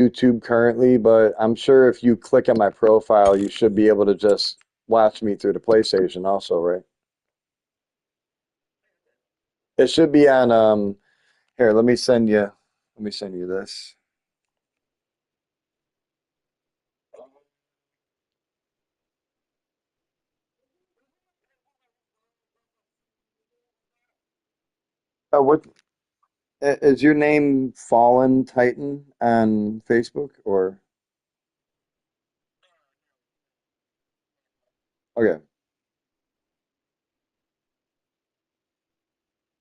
YouTube currently, but I'm sure if you click on my profile, you should be able to just watch me through the PlayStation also, right? It should be on here, let me send you this. What is your name Fallen Titan on Facebook or okay.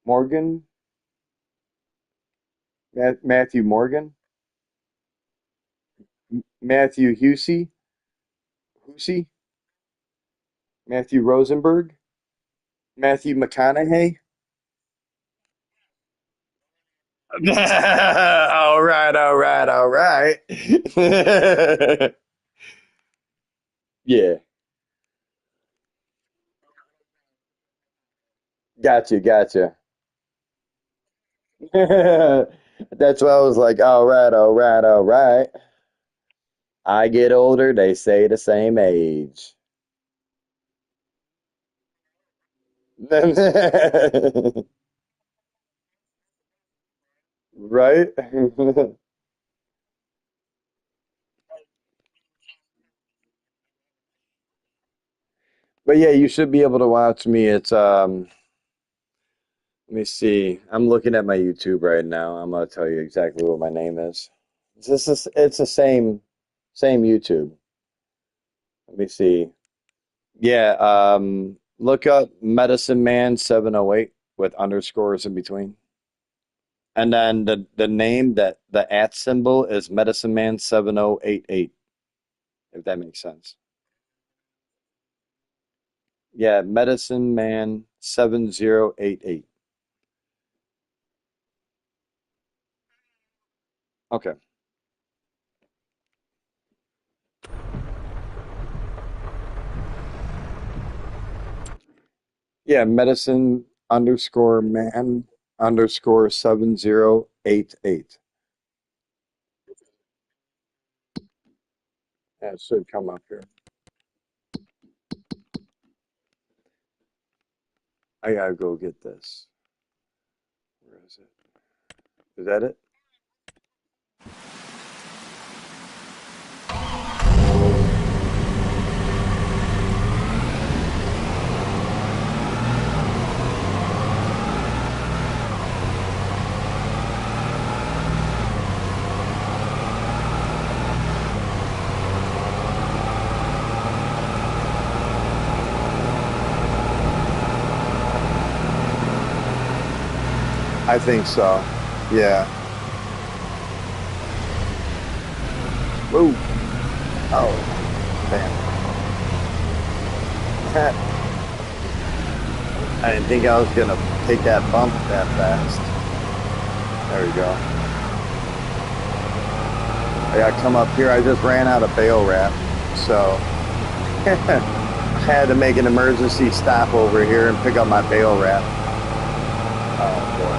Morgan? Matthew Morgan? Matthew Husey? Husey? Matthew Rosenberg? Matthew McConaughey? All right, all right, all right. Yeah, gotcha, gotcha. That's why I was like, all right, all right, all right. I get older, they say the same age. Right? But yeah, you should be able to watch me. It's let me see. I'm looking at my YouTube right now. I'm gonna tell you exactly what my name is. It's the same YouTube. Let me see. Yeah, look up Medicine Man 708 with underscores in between. And then the name that the at symbol is Medicine Man 7088, if that makes sense. Yeah, Medicine Man 7088. Okay. Yeah, medicine underscore man underscore 7088. That should come up here. I gotta go get this. Where is it? Is that it? I think so. Yeah. Whoa. Oh, man. I didn't think I was gonna take that bump that fast. There we go. I gotta come up here. I just ran out of bail wrap, so I had to make an emergency stop over here and pick up my bail wrap. Oh boy.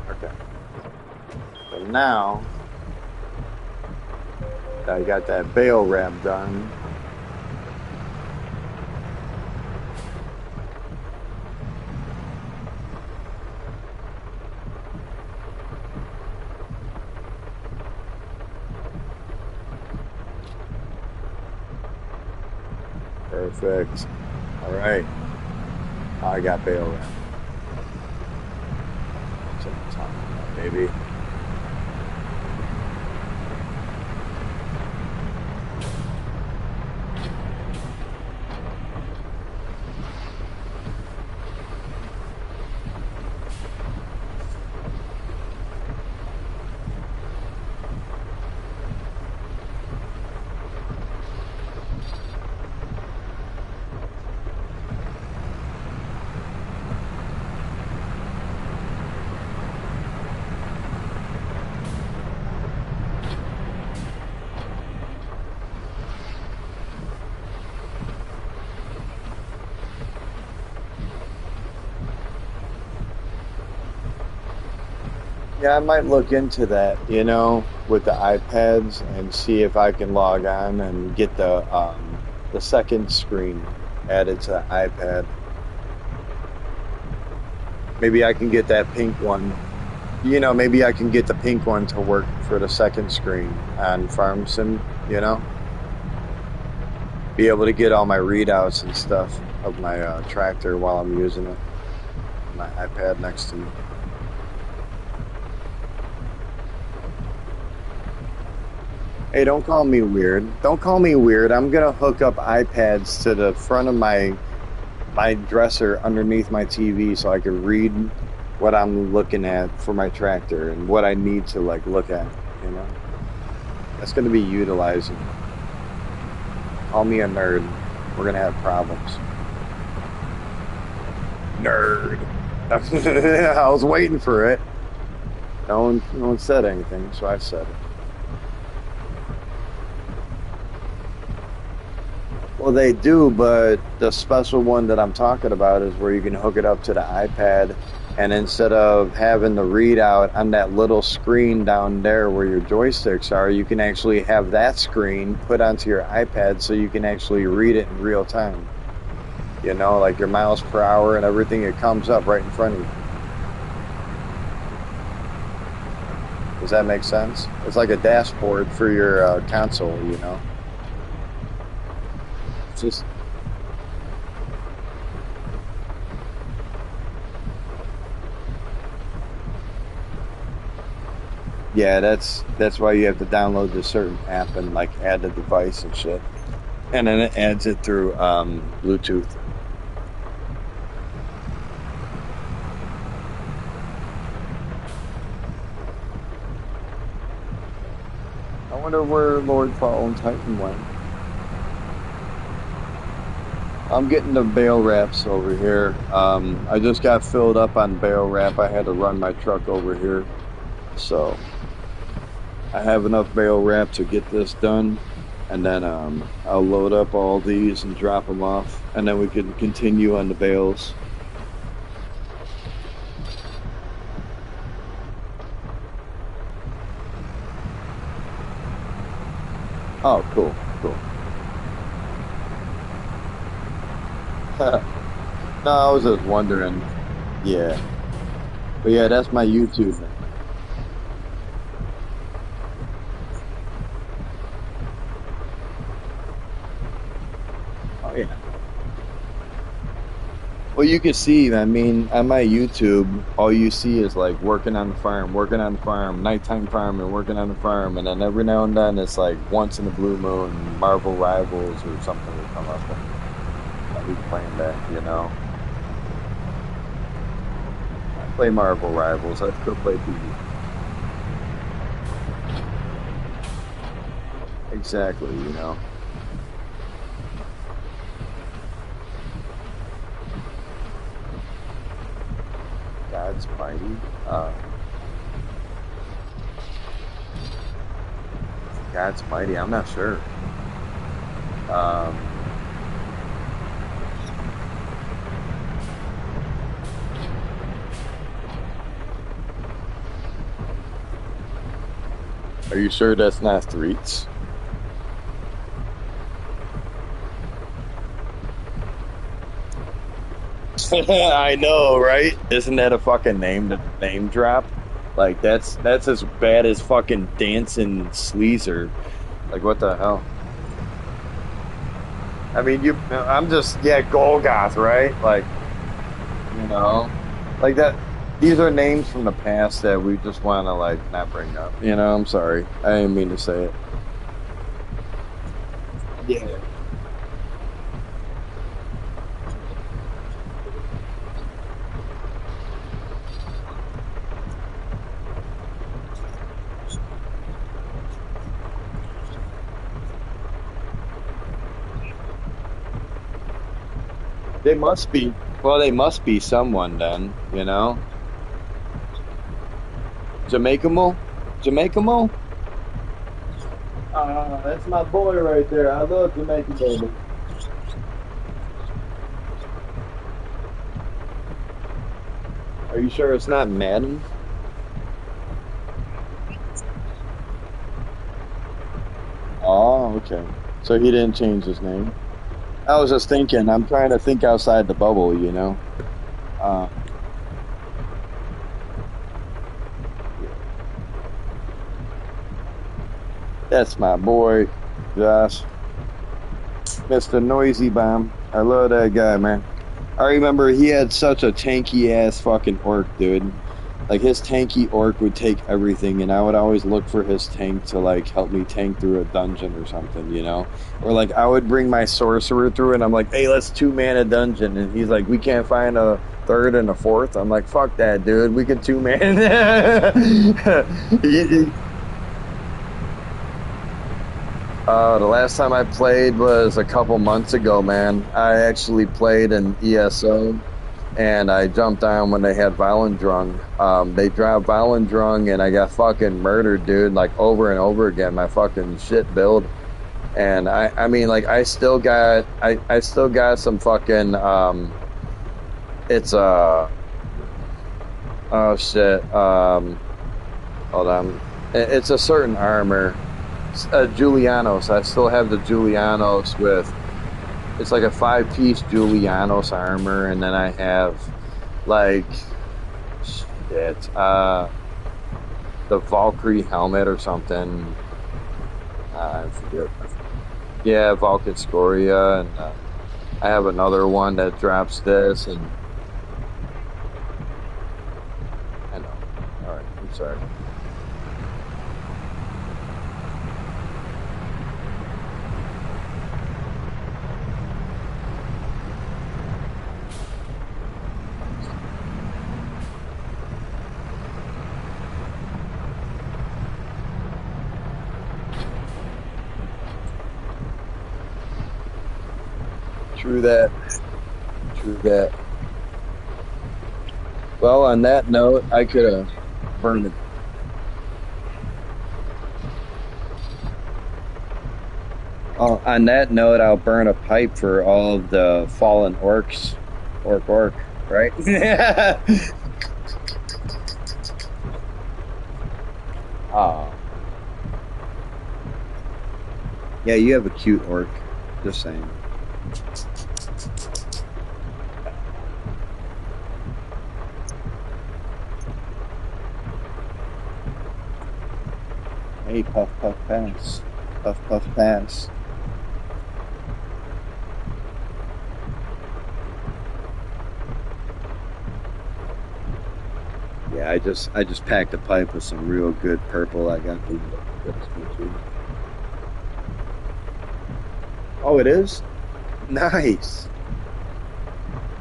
Okay. So now that I got that bail wrap done, perfect. All right. I got bail wrap. That's what I'm talking about, baby. Yeah, I might look into that, with the iPads and see if I can log on and get the second screen added to the iPad. Maybe I can get that pink one. Maybe I can get the pink one to work for the second screen on Farm Sim, be able to get all my readouts and stuff of my tractor while I'm using it, my iPad next to me. Hey, don't call me weird. Don't call me weird. I'm gonna hook up iPads to the front of my dresser underneath my TV so I can read what I'm looking at for my tractor and what I need to like look at, you know. That's gonna be utilizing. Call me a nerd. We're gonna have problems. Nerd. I was waiting for it. No one said anything, so I said it. Well, they do, but the special one that I'm talking about is where you can hook it up to the iPad, and instead of having the readout on that little screen down there where your joysticks are, you can actually have that screen put onto your iPad so you can actually read it in real time. Like your miles per hour and everything, it comes up right in front of you. Does that make sense? It's like a dashboard for your console. It's just Yeah, that's why you have to download this certain app and like add the device and shit. And then it adds it through Bluetooth. I wonder where Lord Fallen Titan went. I'm getting the bale wraps over here. I just got filled up on bale wrap. I had to run my truck over here. So I have enough bale wrap to get this done. And then I'll load up all these and drop them off. And then we can continue on the bales. Oh, cool, cool. No, I was just wondering. Yeah. But yeah, that's my YouTube. Oh yeah. Well, you can see, I mean, on my YouTube, all you see is like working on the farm, nighttime farm, and working on the farm, and then every now and then it's like once in a blue moon, Marvel Rivals or something will come up, and I'll be playing that. I play Marvel Rivals. I still play PvP. Exactly. God's Mighty. Uh, God's Mighty. I'm not sure. Um, are you sure that's not Threets? I know, right? Isn't that a fucking name drop? Like that's as bad as fucking dancing sleazer. Like what the hell? I mean, I'm just yeah, Golgoth, right? You know, like that. These are names from the past that we just want to like not bring up. I'm sorry. I didn't mean to say it. Yeah. They must be. Well, they must be someone then. Jamaica Jamaica. That's my boy right there. I love Jamaica baby. Are you sure it's not Madden? Okay. So he didn't change his name. I was just thinking, I'm trying to think outside the bubble, you know? Uh, yeah. That's my boy, Josh, Mr. Noisy Bomb. I love that guy, man. I remember he had such a tanky ass fucking orc, dude. Like his tanky orc would take everything, and I would always look for his tank to like help me tank through a dungeon or something, you know? Or like I would bring my sorcerer through, and I'm like, "Hey, let's two man a dungeon," and he's like, "We can't find a third and a fourth." I'm like, "Fuck that, dude. We can two man." The last time I played was a couple months ago, man. I actually played an ESO and I jumped on when they had Valendrung. They dropped Valendrung and I got fucking murdered, dude, like over and over again. My fucking shit build. And I mean, like, I still got some fucking, it's, oh shit, hold on. It's a certain armor. Julianos. I still have the Julianos with, it's like a five-piece Julianos armor, and then I have, like, shit, the Valkyrie helmet or something. I forget. Yeah, Valkyrie Scoria, and I have another one that drops this, and I know. All right, I'm sorry. True that. True that. Well, on that note, I could have burned it. On that note, I'll burn a pipe for all of the fallen orcs. Orc, right? Yeah. Oh, yeah, you have a cute orc. Just saying. Hey, puff, puff, pass. Puff, puff, pass. Yeah, I just packed a pipe with some real good purple. I got the. Oh, it is? Nice.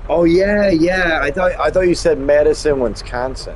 Oh yeah, yeah. I thought you said Madison, Wisconsin.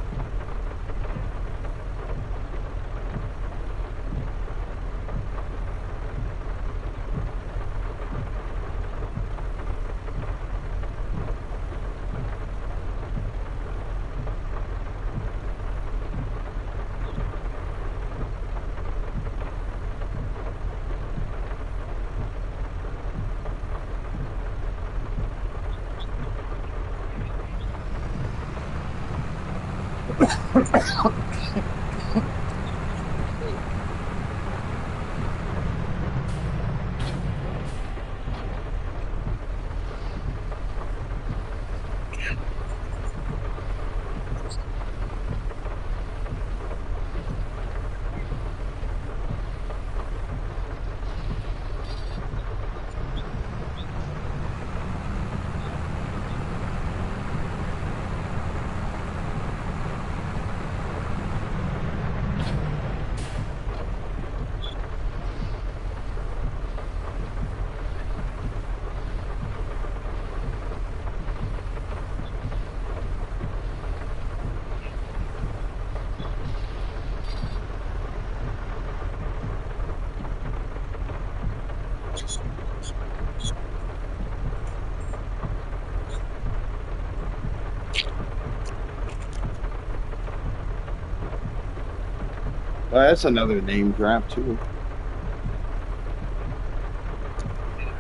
That's another name drop too.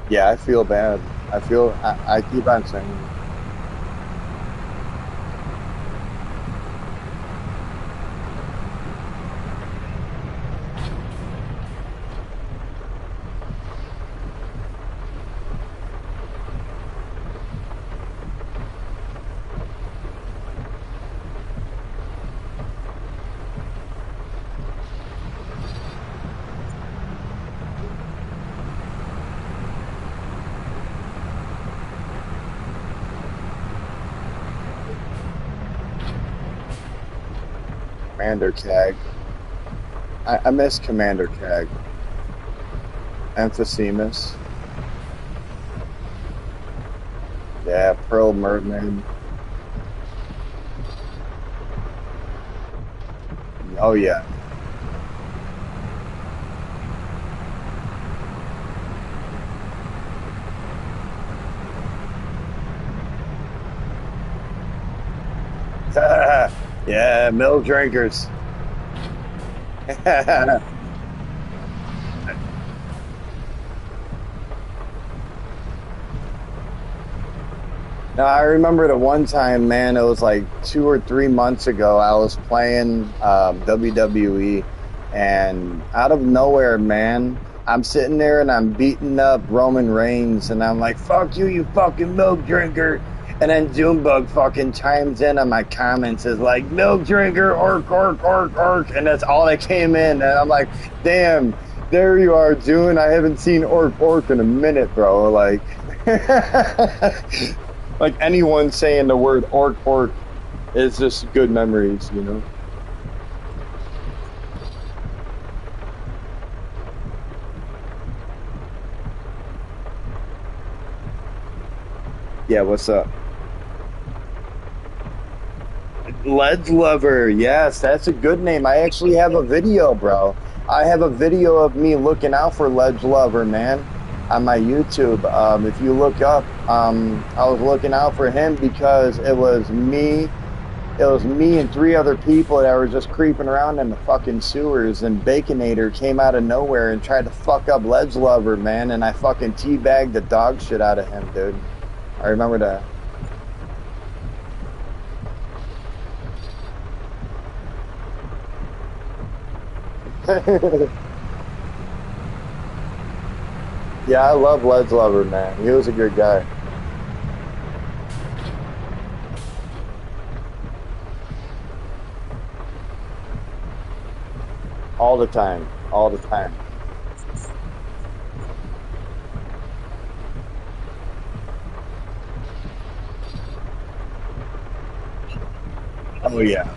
Yeah, I feel bad. I keep on saying, Commander Cag. I miss Commander Cag. Emphysemus. Yeah, Pearl Mermaid. Oh yeah. Yeah, milk drinkers. Now, I remember the one time, man, it was like 2 or 3 months ago. I was playing WWE, and out of nowhere, man, I'm sitting there and I'm beating up Roman Reigns, and I'm like, "Fuck you, you fucking milk drinker!" And then Junebug fucking chimes in on my comments is like, "Milk drinker, orc, orc, orc, orc," and that's all that came in, and I'm like, "Damn, there you are, June. I haven't seen orc, orc in a minute, bro." Like. Like anyone saying the word orc orc is just good memories, you know? Yeah, what's up? Ledge Lover. Yes, that's a good name. I actually have a video, bro. I have a video of me looking out for Ledge Lover, man, on my YouTube. If you look up, I was looking out for him because it was me. It was me and three other people that were just creeping around in the fucking sewers, and Baconator came out of nowhere and tried to fuck up Ledge Lover, man, and I fucking teabagged the dog shit out of him, dude. I remember that. Yeah, I love Ledge Lover, man. He was a good guy. All the time. All the time. Oh, yeah.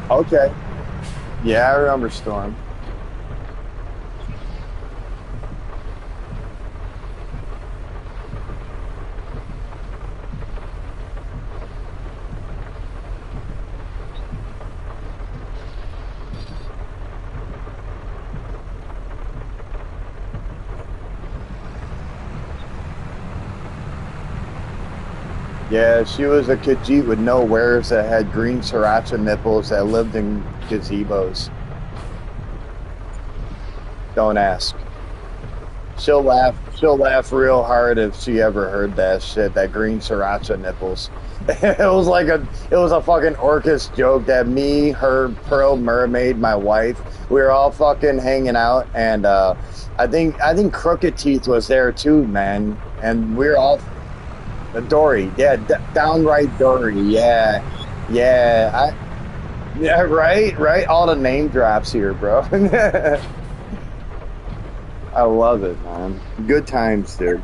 Okay. Yeah, I remember Storm. Yeah, she was a Khajiit with no wares that had green sriracha nipples that lived in gazebos. Don't ask. She'll laugh. She'll laugh real hard if she ever heard that shit. That green sriracha nipples. It was like a. It was a fucking Orcus joke that me, her, Pearl Mermaid, my wife, we were all fucking hanging out, and I think Crooked Teeth was there too, man, and we were all Dory, yeah, downright Dory, yeah, yeah, yeah, right, right. All the name drops here, bro. I love it, man. Good times, dude.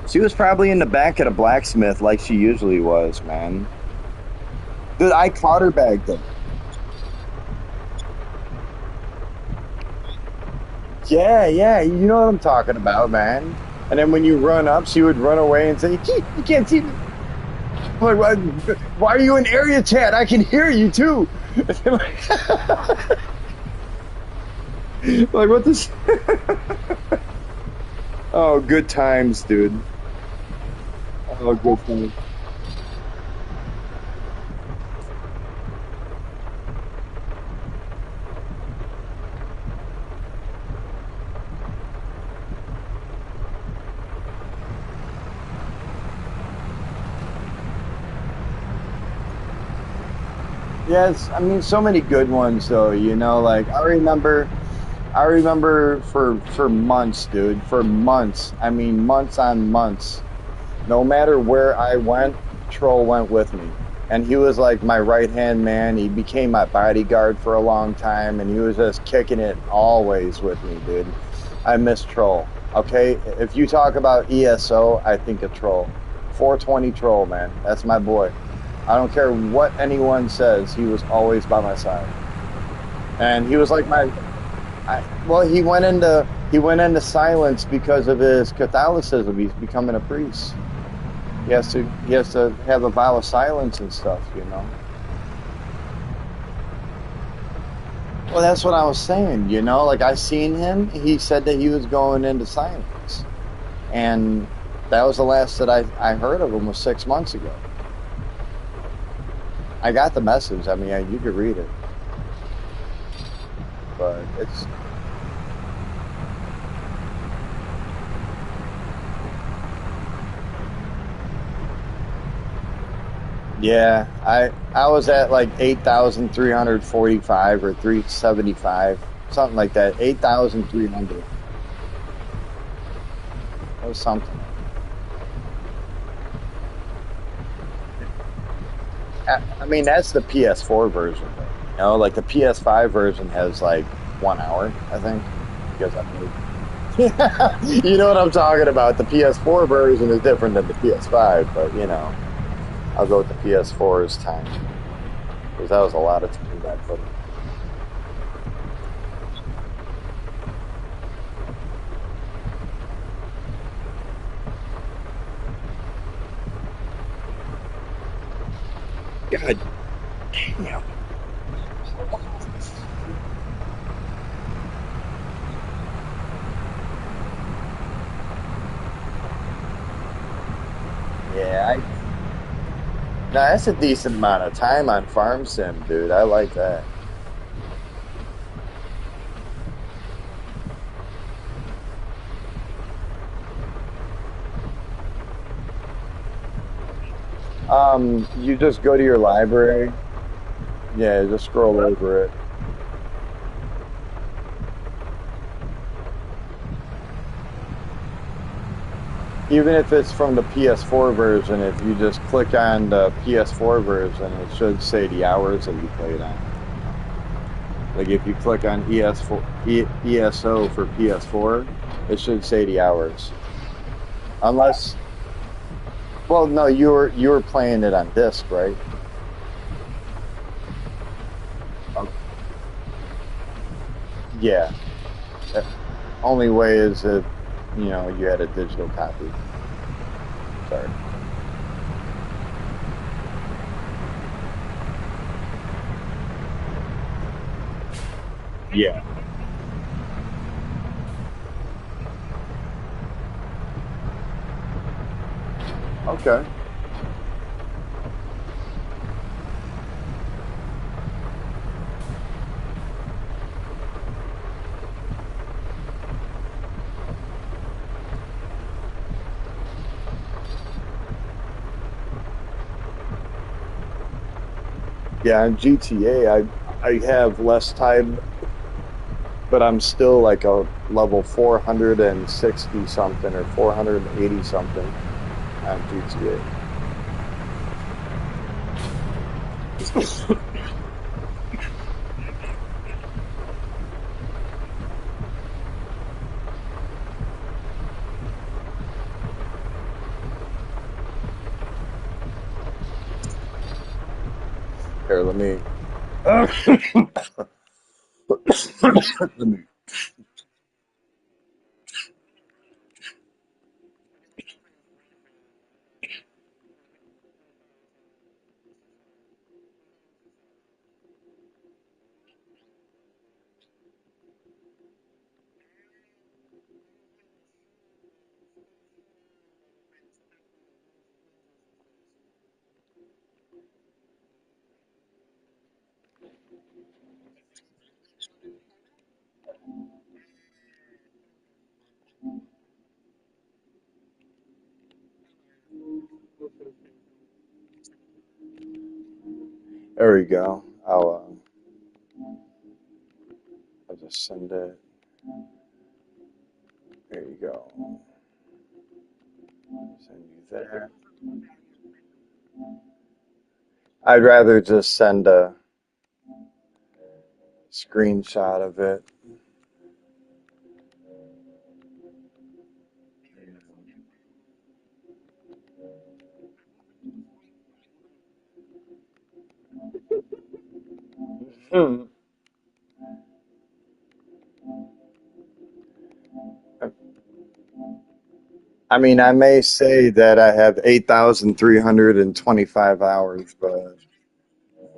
She was probably in the back of the blacksmith like she usually was, man. Dude, I caught her back then. Yeah, yeah, you know what I'm talking about, man. And then when you run up, she would run away and say, "You can't see me." I'm like, why are you in area chat? I can hear you too." Like, what this? Oh, good times, dude. Oh, good times. Yes, I mean, so many good ones though. Like I remember for months, dude, for months. I mean, months on months. No matter where I went, Troll went with me. And he was like my right hand man. He became my bodyguard for a long time, and he was just kicking it always with me, dude. I miss Troll. Okay, if you talk about ESO, I think a troll. 420 troll, man. That's my boy. I don't care what anyone says. He was always by my side, and he was like my. Well, he went into silence because of his Catholicism. He's becoming a priest. He has to have a vow of silence and stuff. You know. Well, that's what I was saying. You know, like I seen him. He said that he was going into silence, and that was the last that I heard of him was 6 months ago. I got the message. I mean, you could read it, but it's yeah. I was at like 8,345 or 375, something like that. 8,300. It was something. I mean, that's the PS4 version. You know, like the PS5 version has like 1 hour, I think, because I moved. You know what I'm talking about. The PS4 version is different than the PS5, but you know, I'll go with the PS4's time because that was a lot of time back. But God damn. Yeah, no, that's a decent amount of time on Farm Sim, dude. I like that. You just go to your library. Yeah, just scroll over it. Even if it's from the PS4 version, if you just click on the PS4 version, it should say the hours that you played on. Like if you click on ES4, ESO for PS4, it should say the hours. Unless, well, no, you were playing it on disc, right? Um, yeah. The only way is if you had a digital copy. Sorry. Yeah. Okay. Yeah, on GTA, I have less time, but I'm still like a level 460 something or 480 something on GTA. Here, let me. Let me. There we go. I'll just send it. There you go. Send you there. I'd rather just send a screenshot of it. Hmm. I mean, I may say that I have 8,325 hours,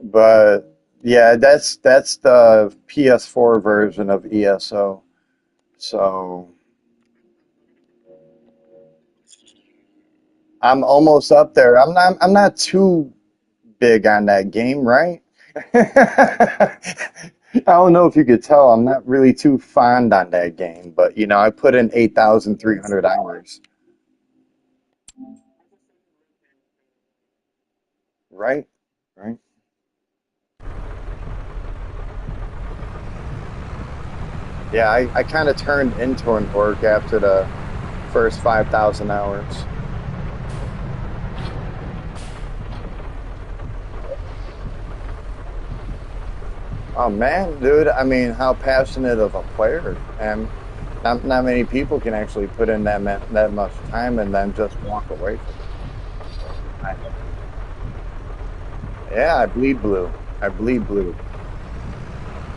but yeah, that's the PS4 version of ESO. So I'm almost up there. I'm not too big on that game, right? I don't know if you could tell, I'm not really too fond on that game, but I put in 8,300 hours, right? Right? Yeah, I kind of turned into an orc after the first 5,000 hours. Oh man, dude, I mean, how passionate of a player, and not many people can actually put in that much time and then just walk away from it. Yeah, I bleed blue. I bleed blue.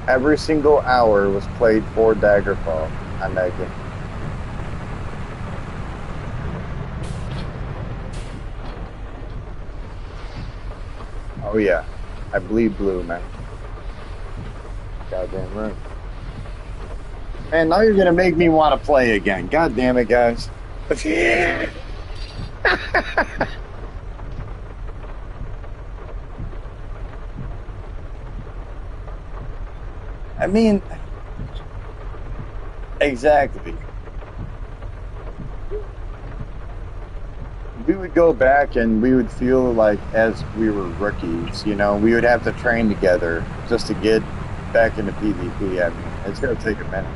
Every single hour was played for Daggerfall on that game. Oh yeah, I bleed blue, man. Goddamn right. Man, now you're gonna make me want to play again. God damn it, guys. I mean, exactly. We would go back and we would feel like as we were rookies, we would have to train together just to get back into PvP. I mean, it's gonna take a minute.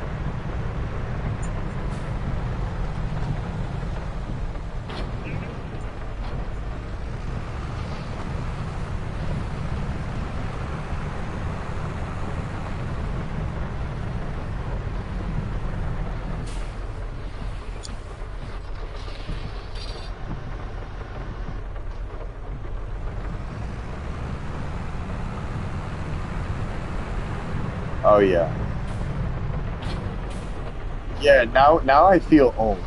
Oh yeah. Yeah, now I feel old.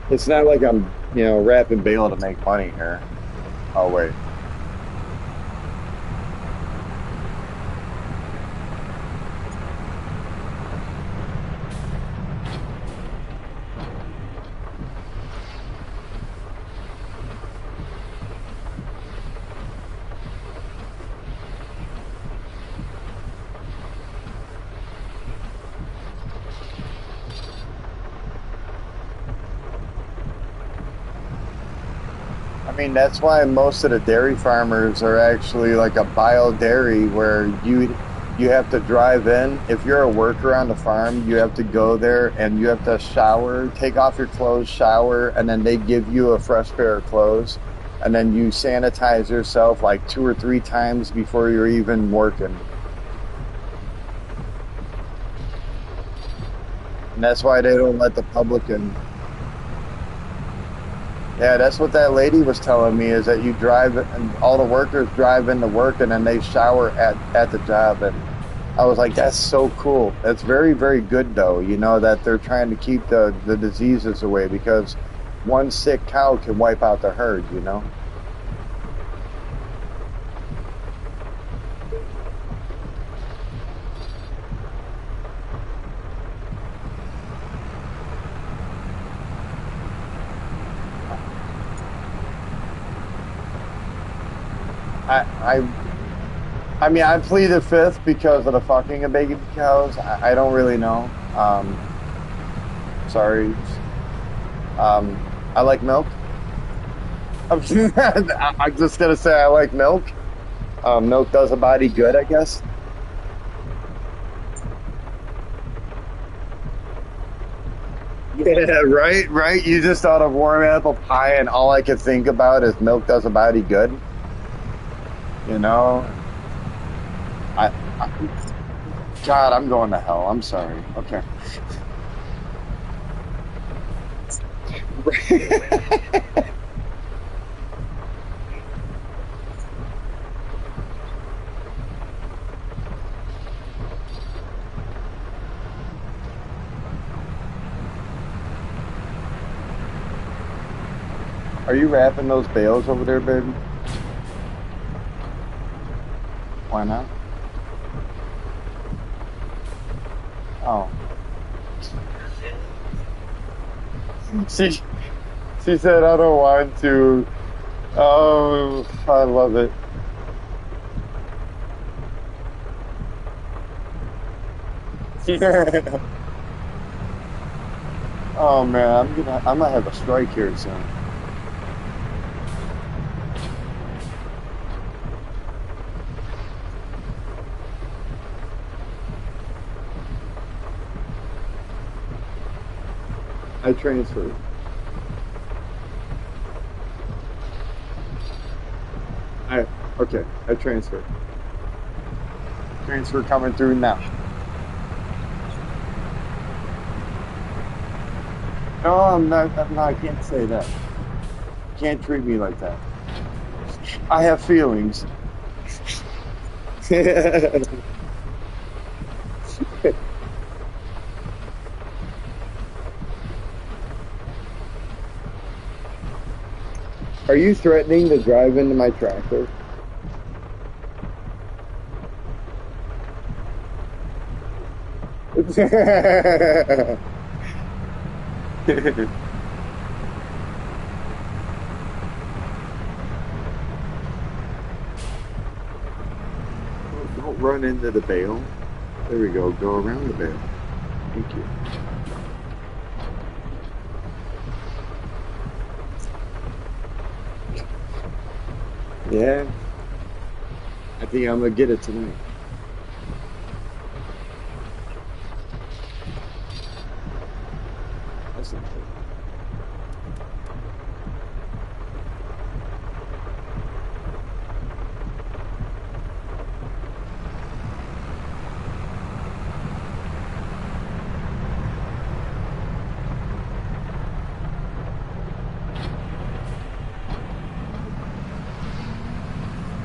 It's not like I'm, rapping bail to make money here. Oh wait. I mean, that's why most of the dairy farmers are actually like a bio dairy where you have to drive in. If you're a worker on the farm, you have to go there and you have to shower, take off your clothes, shower, and then they give you a fresh pair of clothes. And then you sanitize yourself like two or three times before you're even working. And that's why they don't let the public in. Yeah, that's what that lady was telling me is that you drive and all the workers drive into work and then they shower at the job. And I was like, that's so cool. That's very, very good though, that they're trying to keep the diseases away because one sick cow can wipe out the herd. I, I, I mean, I pleaded fifth because of the fucking of baby cows. I don't really know. Sorry. Um, I like milk. I'm just gonna say I like milk. Milk does a body good, I guess. Yeah, right, right. You just thought of warm apple pie, and all I could think about is milk does a body good. You know, I God, I'm going to hell. I'm sorry. Okay. Are you wrapping those bales over there, baby? Why not? Oh, she she said I don't want to. Oh, I love it. Oh man, I'm gonna have a strike here soon. I transferred. I okay. I transferred. Transfer coming through now. No, I'm not. I can't say that. Can't treat me like that. I have feelings. Are you threatening to drive into my tractor? Don't run into the bale. There we go. Go around the bale. Thank you. Yeah, I think I'm gonna get it tonight. That's not good.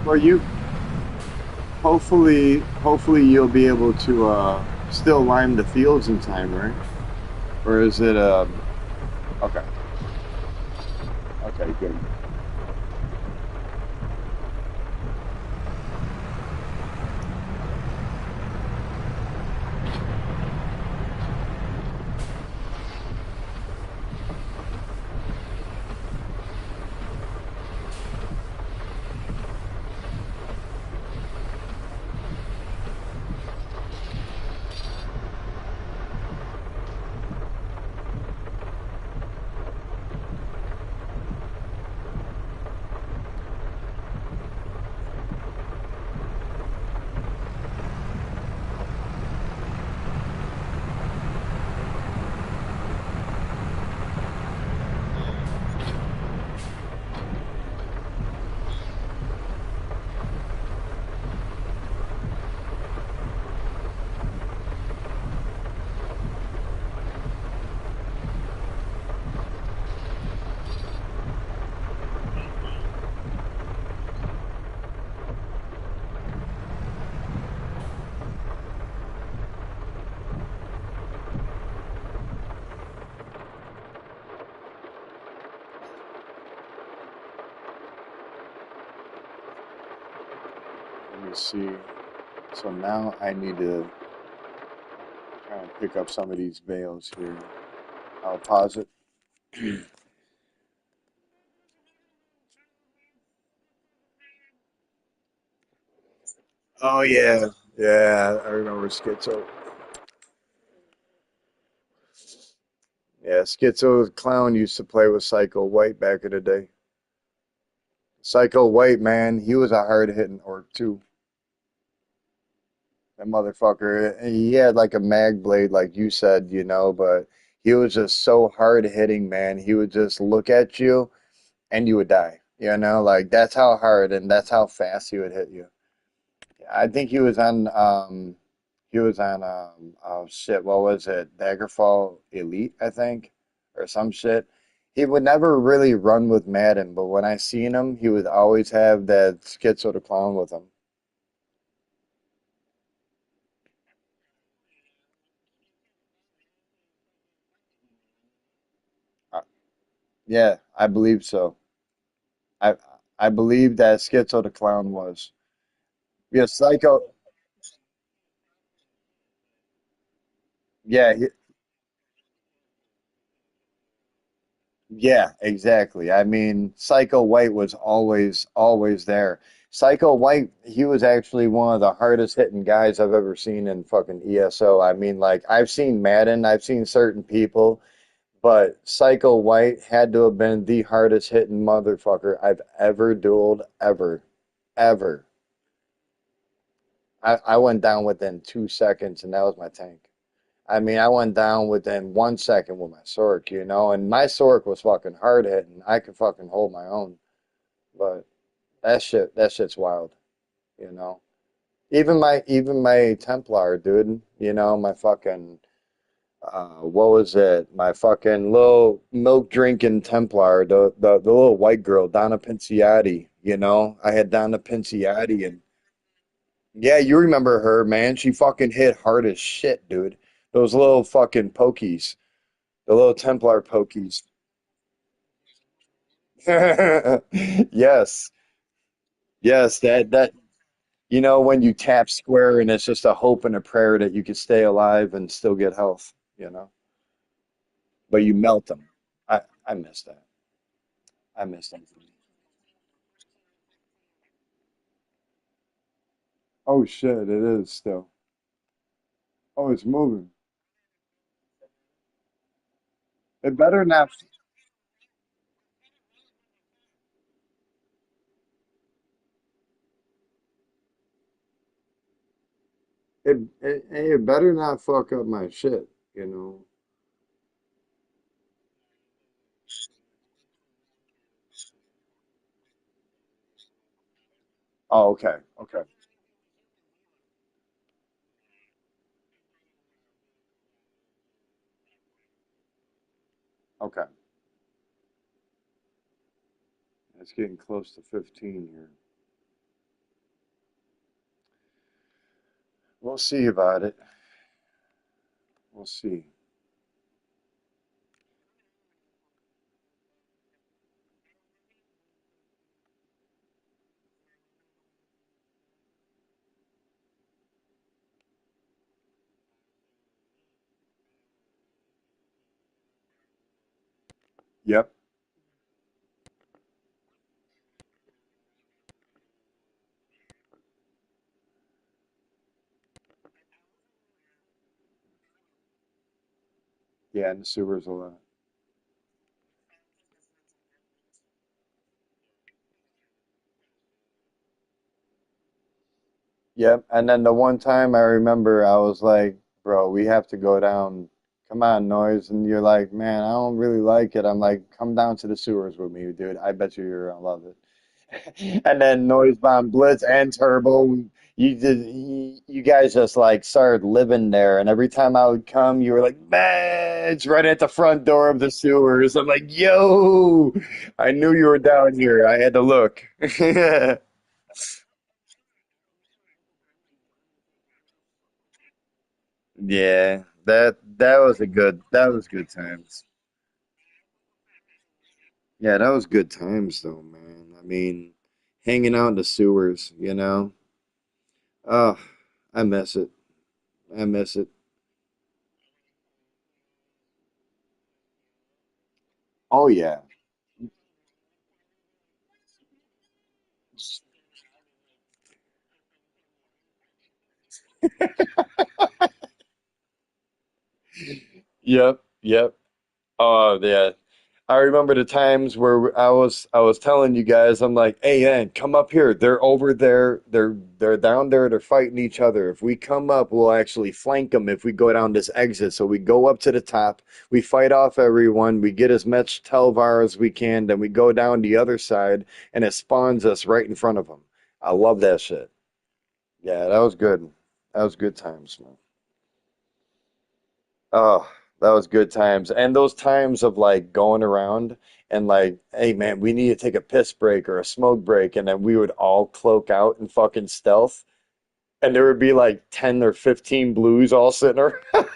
Well, hopefully you'll be able to still lime the fields in time, right? Or is it okay? Okay, good. Let me see. So now I need to kind of pick up some of these bales here. I'll pause it. Oh yeah, yeah. I remember Schizo. Yeah, Schizo the clown used to play with Psycho White back in the day. Psycho White, man, he was a hard hitting orc too. That motherfucker. He had like a mag blade, like you said, but he was just so hard hitting, man. He would just look at you and you would die. Like that's how hard and that's how fast he would hit you. I think he He was on oh shit, what was it? Daggerfall Elite, I think, or some shit. He would never really run with Madden, but when I seen him, he would always have that Schizo the Clown with him. Uh, yeah, I believe so. I I believe that Schizo the Clown was. Yeah, Psycho. Yeah, yeah, exactly. I mean, Psycho White was always there. Psycho White, he was actually one of the hardest hitting guys I've ever seen in fucking ESO. I mean, like, I've seen Madden, I've seen certain people, but Psycho White had to have been the hardest hitting motherfucker I've ever dueled, ever, ever. I went down within 2 seconds, and that was my tank. I mean, I went down within 1 second with my Sork, and my Sork was fucking hard hitting. I could fucking hold my own, but that shit's wild, you know. Even my Templar, dude, my fucking what was it? My fucking little milk drinking Templar, the little white girl, Donna Pinciotti, I had Donna Pinciotti, and yeah, you remember her, man. She fucking hit hard as shit, dude. Those little fucking pokies. The little Templar pokies. Yes. Yes, when you tap square and it's just a hope and a prayer that you could stay alive and still get health. But you melt them. I miss that. I miss that. Oh shit, it is still. Oh, it's moving. It better not it better not fuck up my shit. Oh, okay. Okay. Okay. It's getting close to 15 here. We'll see about it. We'll see. Yep. Yeah, and the sewers a lot. Yep. And then the one time I remember I was like, bro, we have to go down. Come on, Noise. And you're like, man, I don't really like it. I'm like, come down to the sewers with me, dude. I bet you're gonna love it. And then Noise Bomb Blitz and Turbo, you guys just like started living there. And every time I would come, you were like, man, it's right at the front door of the sewers. I'm like, yo, I knew you were down here. I had to look. Yeah, that was good times. Yeah, that was good times though, man. I mean, hanging out in the sewers. Oh, I miss it. I miss it. Oh yeah. Yep, yep. Oh yeah. I remember the times where I was telling you guys, I'm like, hey man, come up here. They're over there. They're down there. They're fighting each other. If we come up, we'll actually flank them if we go down this exit. So we go up to the top, we fight off everyone, we get as much Telvar as we can, then we go down the other side, and it spawns us right in front of them. I love that shit. Yeah, that was good. That was good times, man. Oh, that was good times. And those times of like going around and like, hey man, we need to take a piss break or a smoke break, and then we would all cloak out and fucking stealth, and there would be like 10 or 15 blues all sitting around.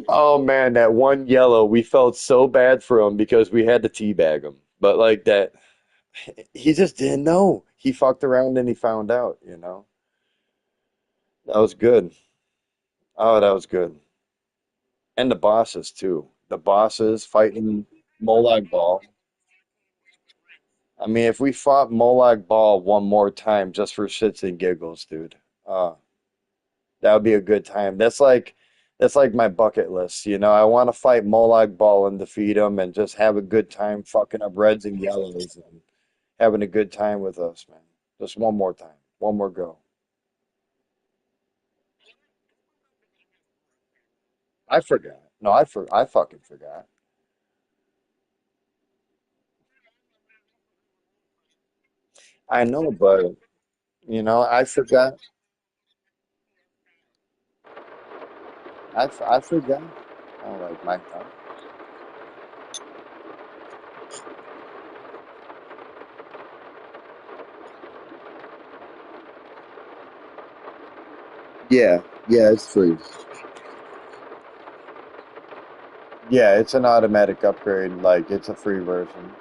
Oh man, that one yellow, we felt so bad for him because we had to teabag him. But like that, he just didn't know. He fucked around and he found out, you know? That was good. Oh, that was good. And the bosses too. The bosses fighting Molag Bal. I mean, if we fought Molag Bal one more time just for shits and giggles, dude, uh, that would be a good time. That's like my bucket list, you know. I want to fight Molag Bal and defeat him and just have a good time fucking up reds and yellows and having a good time with us, man. Just one more time. One more go. I forgot. No, I fucking forgot. I know, but I forgot. I forgot. Oh, like my God. Yeah, yeah, it's free. Yeah, it's an automatic upgrade. Like it's a free version.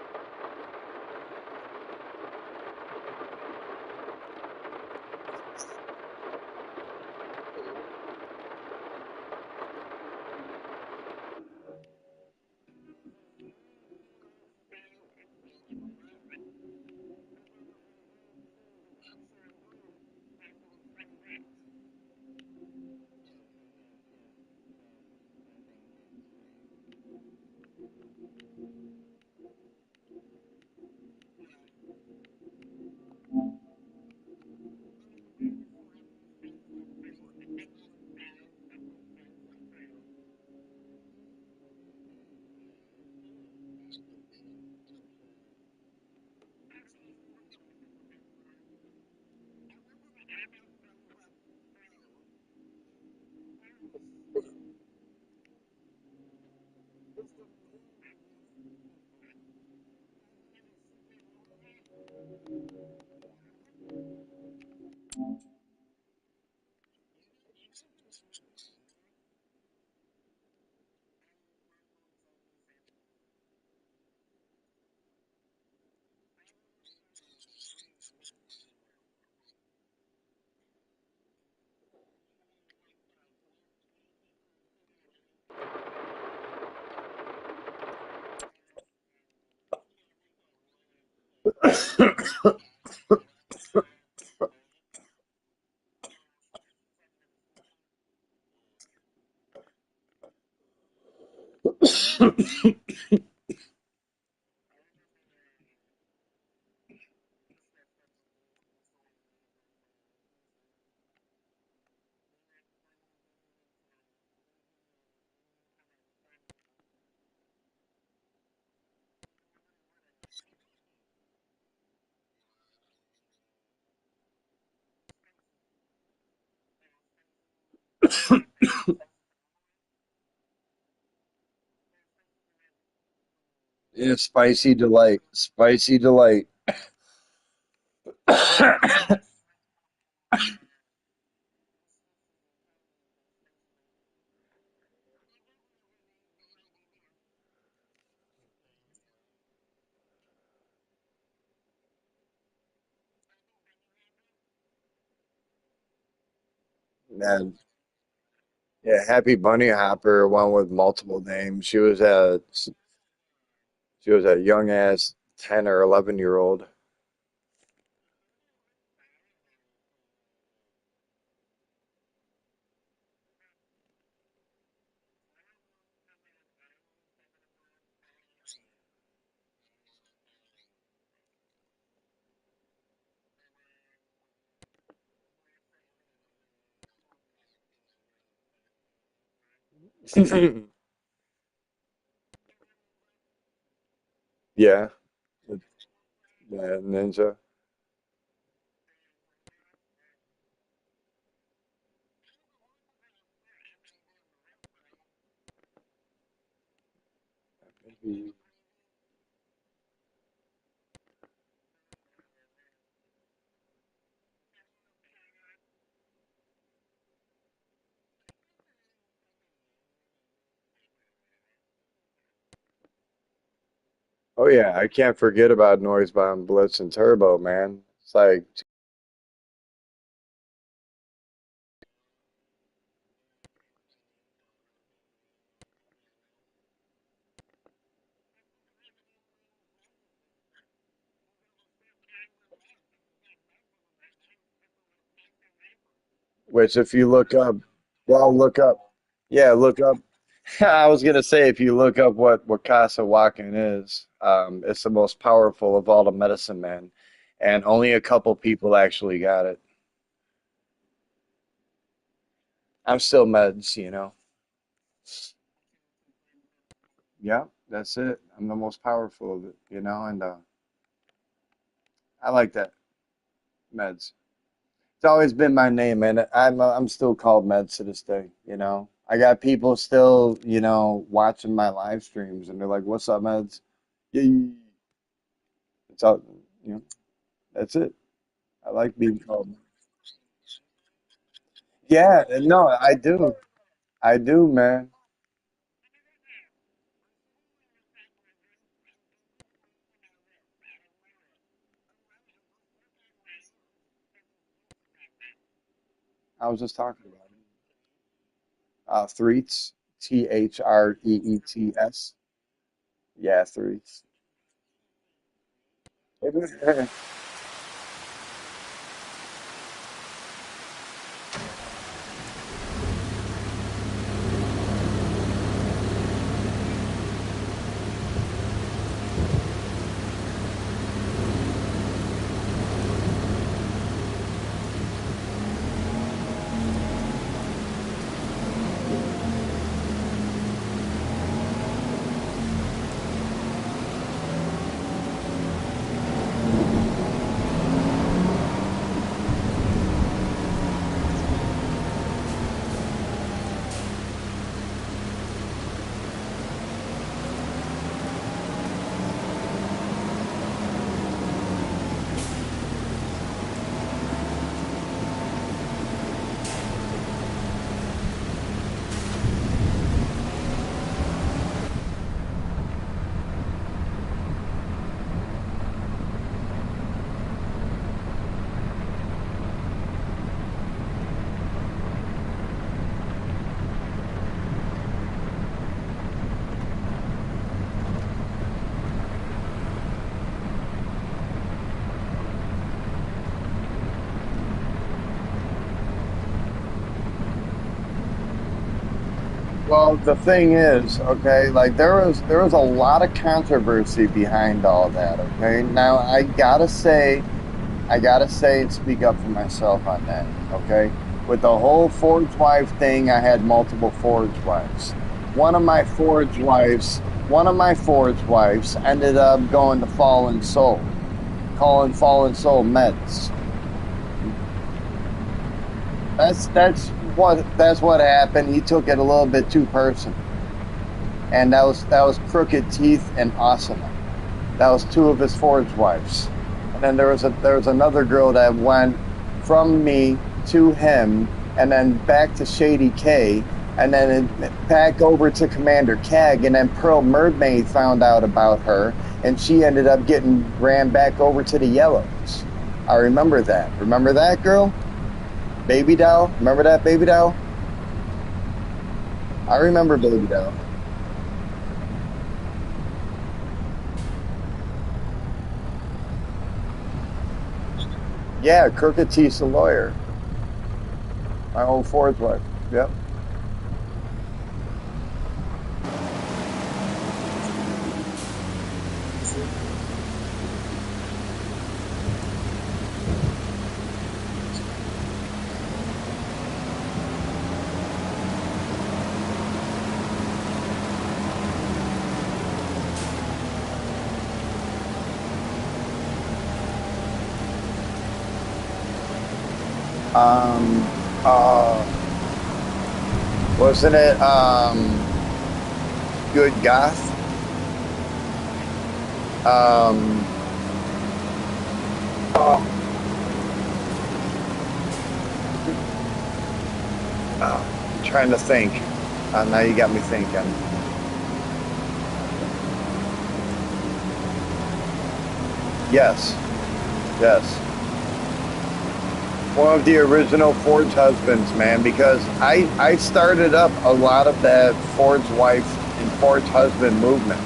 Yeah, spicy delight. Spicy delight. Man, yeah, Happy Bunny Hopper, one with multiple names. She was a young ass 10 or 11-year old. Yeah, yeah, ninja. Maybe. Oh yeah, I can't forget about Noise Bomb Blitz and Turbo, man. It's like, which if you look up, well, look up, yeah, look up. I was gonna say if you look up what Casa Walking is, it's the most powerful of all the medicine men, and only a couple people actually got it. I'm still meds, you know. Yeah, that's it. I'm the most powerful of it, you know, and I like that meds. It's always been my name, and I'm still called Meds to this day, you know. I got people still, you know, watching my live streams, and they're like, "What's up, Meds?" Yeah, it's all, you know. That's it. I like being called. Yeah, no, I do. I do, man. I was just talking about it. Threets, Threets. Yeah, Threets. Well, the thing is, okay, like there was a lot of controversy behind all that, okay? Now I gotta say and speak up for myself on that, okay? With the whole Forge wife thing, I had multiple Forge wives. One of my Forge wives, one of my Forge wives ended up going to Fallen Soul, calling Fallen Soul Meds. That's what happened. He took it a little bit too personal, and that was Crooked Teeth and Awesome. That was two of his Forge wives. And then there was another girl that went from me to him, and then back to Shady K, and then back over to Commander Kag, and then Pearl Mermaid found out about her, and she ended up getting ran back over to the Yellows. I remember that. Remember that girl? Baby Doll? Remember that Baby Doll? I remember Baby Doll. Yeah, Crooked T's a lawyer. My old Forge wife. Yep. Um, wasn't it Good Goth? Um, oh, I'm trying to think. Now you got me thinking. Yes, yes. One of the original Ford's husbands, man, because I started up a lot of that Ford's wife and Ford's husband movement.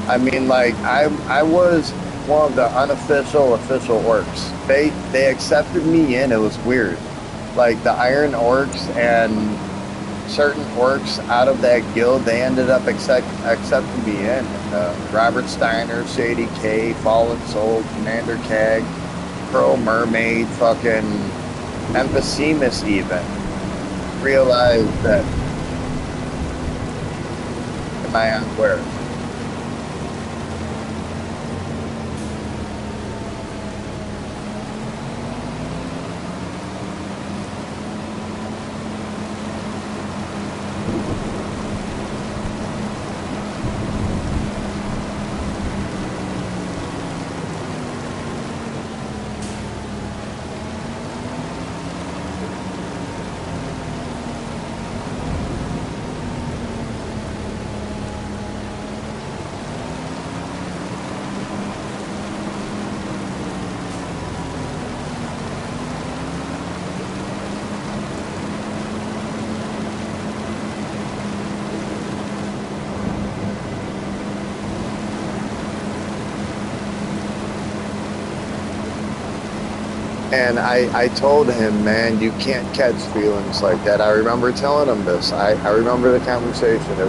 I mean, like I was one of the unofficial official orcs. They accepted me in. It was weird. Like the Iron Orcs and certain orcs out of that guild, they ended up accepting me in. And, Robert Steiner, Shady K, Fallen Soul, Commander Keg, Pearl Mermaid, fucking Emphysemus even realized that am I on where? And I told him, man, you can't catch feelings like that. I remember telling him this. I remember the conversation.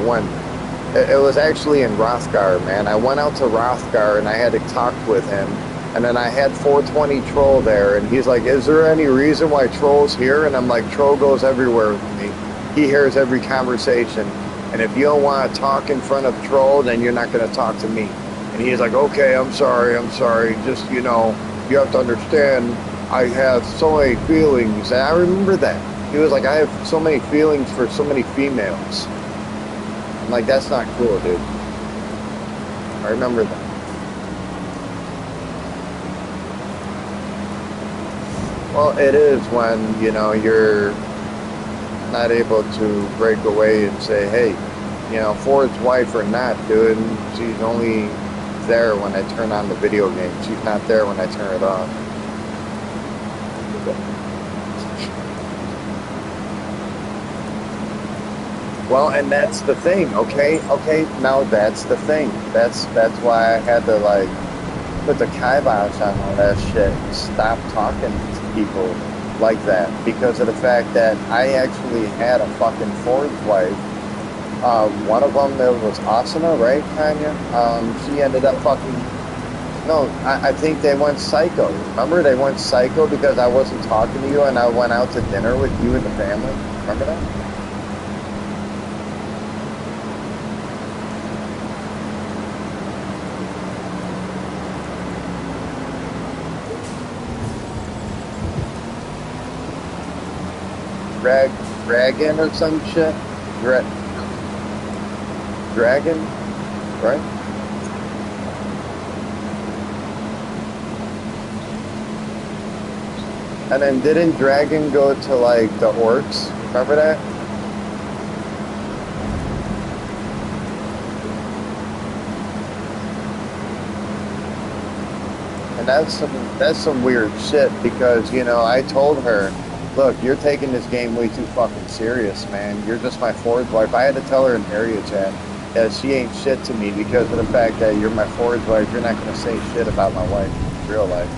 It was actually in Rothgar, man. I went out to Rothgar and I had to talk with him. And then I had 420 Troll there, and he's like, "Is there any reason why Troll's here?" And I'm like, "Troll goes everywhere with me. He hears every conversation. And if you don't want to talk in front of Troll, then you're not going to talk to me." And he's like, "Okay, I'm sorry, I'm sorry. Just, you have to understand, I have so many feelings." And I remember that. He was like, "I have so many feelings for so many females." I'm like, "That's not cool, dude." I remember that. Well, it is when, you're not able to break away and say, "Hey, Ford's wife or not, dude, she's only there when I turn on the video game. She's not there when I turn it off." Well, and that's the thing, okay? Okay, now that's the thing. That's why I had to like put the kibosh on all that shit. Stop talking to people like that because of the fact that I actually had a fucking Ford's wife. One of them that was Asuna, right, Kanya? She ended up fucking. No, I think they went psycho. Remember, they went psycho because I wasn't talking to you and I went out to dinner with you and the family. Remember that? Drag, dragon or some shit. Dra- dragon, right? And then didn't dragon go to like the orcs? Remember that? And that's some weird shit because I told her, "Look, you're taking this game way too fucking serious, man. You're just my Ford's wife." I had to tell her in area chat that she ain't shit to me because of the fact that you're my Ford's wife. You're not gonna say shit about my wife in real life.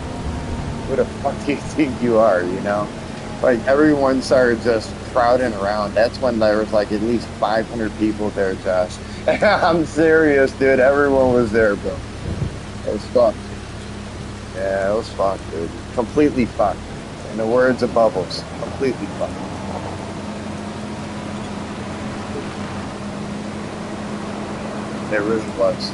Who the fuck do you think you are? Like everyone started just crowding around. That's when there was like at least 500 people there, Josh. I'm serious, dude. Everyone was there, bro. It was fun. Yeah, it was fucked, dude. Completely fucked. In the words of Bubbles, completely fucked. It really was.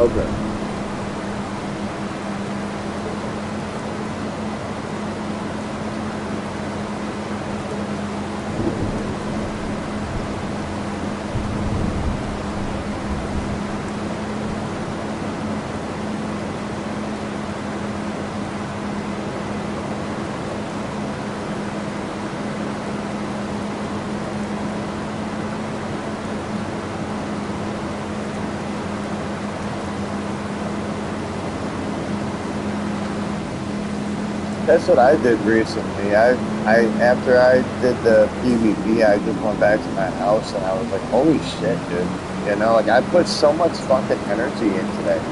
Okay. That's what I did recently. I after I did the PvP, I just went back to my house and I was like, holy shit, dude. You know, like I put so much fucking energy into that.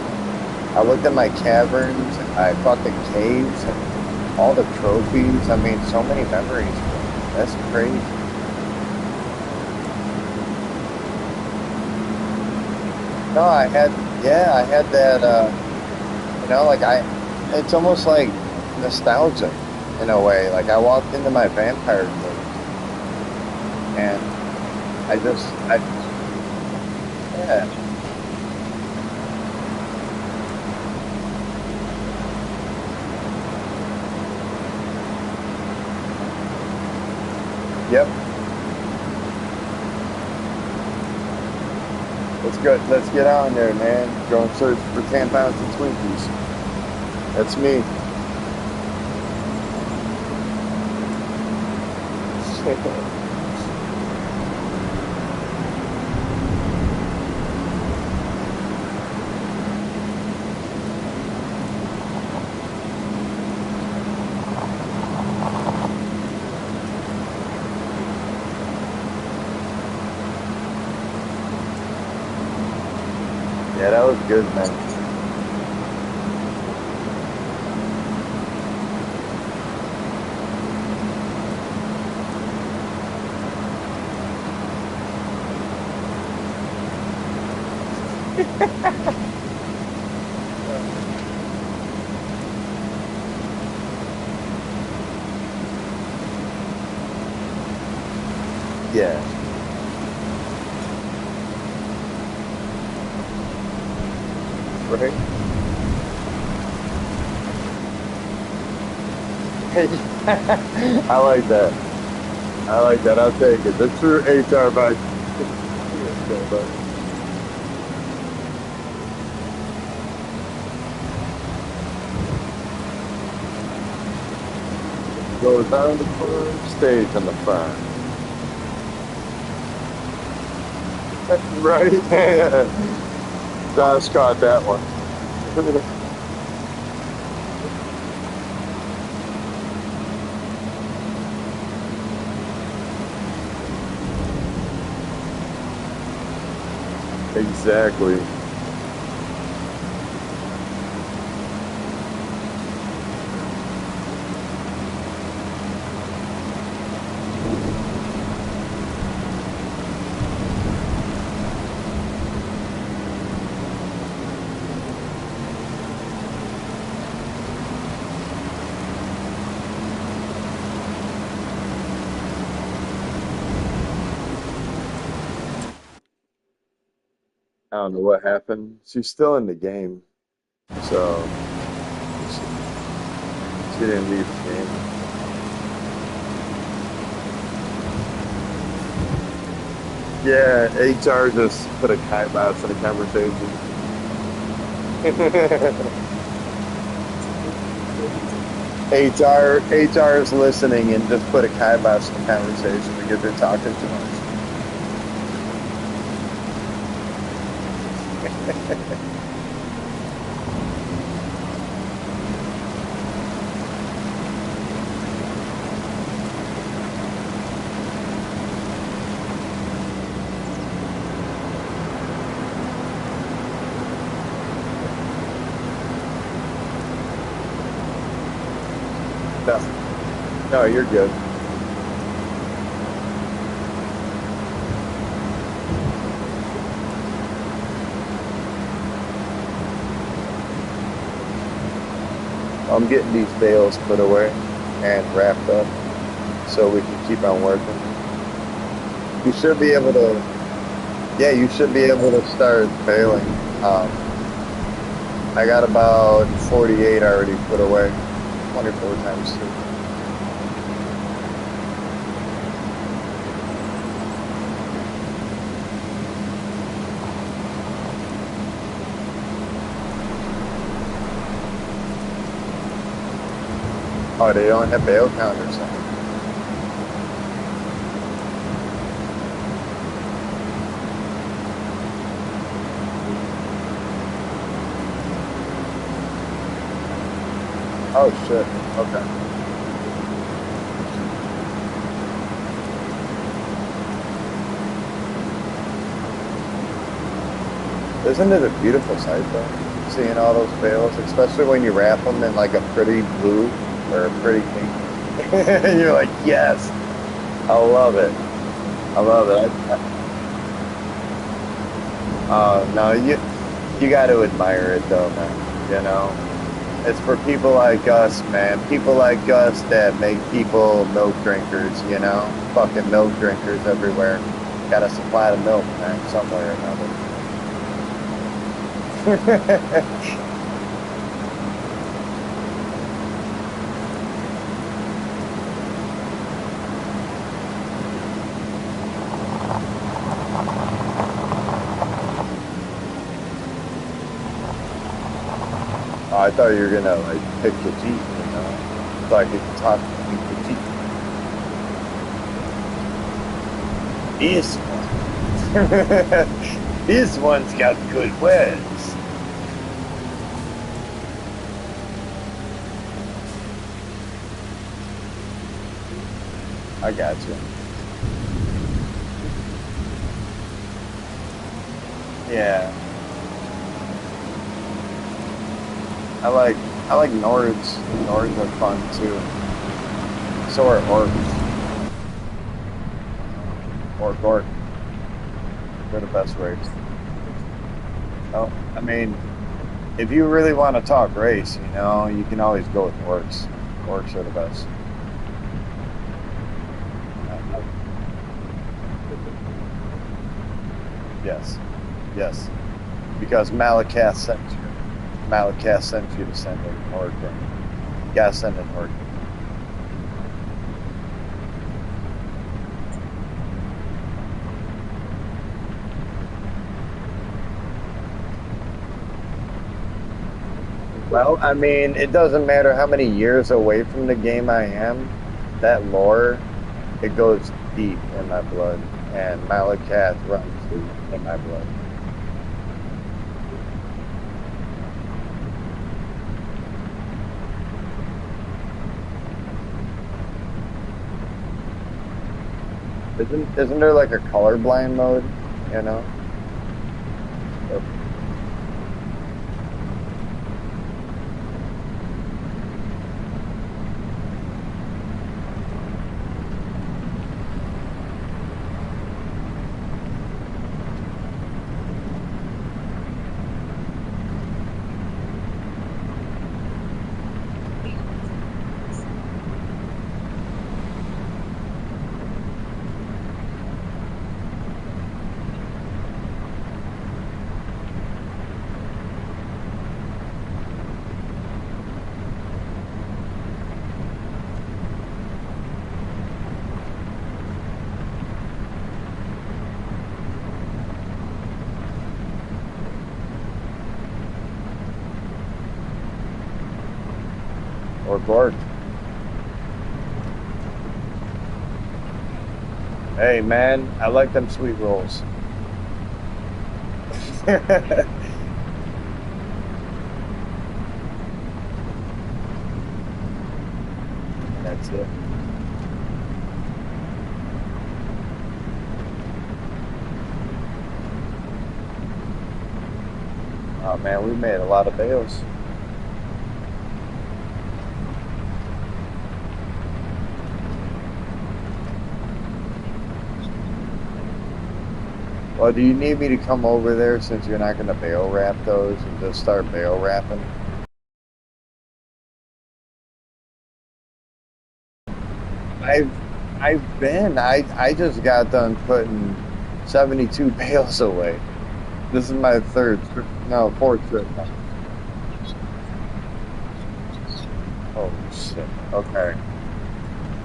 I looked at my caverns, I fucking caves, and all the trophies. I mean, so many memories. That's crazy. No, yeah, I had that, like it's almost like nostalgic in a way. Like I walked into my vampire cave and yeah, yep. Let's go. Let's get on there, man. Go and search for 10 pounds of Twinkies. That's me. Yeah, that was good, man. Yeah, right. I like that. I like that. I'll take it. The true HR vibe. Goes down the first stage on the front. Right? Josh caught that one. Exactly. I don't know what happened. She's still in the game, so she didn't leave the game. Yeah, HR just put a kibosh in the conversation. HR is listening and just put a kibosh in the conversation because they're talking too much. No, no, you're good. I'm getting these bales put away and wrapped up so we can keep on working. You should be able to, yeah, you should be able to start bailing. Um, I got about 48 already put away. 24 times 2. Oh, they don't have bail count or something. Oh shit. Okay. Isn't it a beautiful sight though? Seeing all those bales, especially when you wrap them in like a pretty blue or a pretty pink. You're like, yes, I love it. I love it. No, you got to admire it though, man. You know, it's for people like us, man. People like us that make people milk drinkers. You know, fucking milk drinkers everywhere. Got to supply the milk, man, somewhere or another. Oh, I thought you were gonna like pick the Jeep, you know, so I could talk to the Jeep. This one, this one's got good words. I got you. Yeah, I like I like Nords. Nords are fun too. So are Orcs. Orc. They're the best race. Oh, I mean, if you really want to talk race, you know, you can always go with Orcs. Orcs are the best. Yes, yes. Because Malakath sent you. Malakath sent you to send an Orc in. You gotta send an Orc. Well, I mean, it doesn't matter how many years away from the game I am. That lore, it goes deep in my blood, and Malakath runs deep in my blood. Isn't there like a colorblind mode? You know? Or Gork. Hey man, I like them sweet rolls. That's it. Oh man, we made a lot of bales. Well, do you need me to come over there since you're not going to bale wrap those and just start bale wrapping? I've I've been. I just got done putting 72 bales away. This is my third trip, no, fourth trip now. Oh shit. Okay.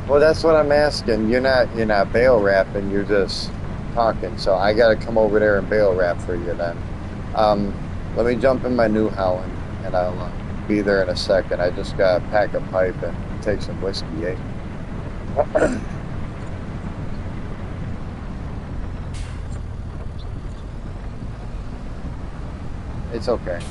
Well, that's what I'm asking. You're not bail rapping. You're just talking. So I gotta come over there and bail rap for you then. Let me jump in my new Howland, and I'll be there in a second. I just gotta pack a pipe and take some whiskey, eh? It's okay.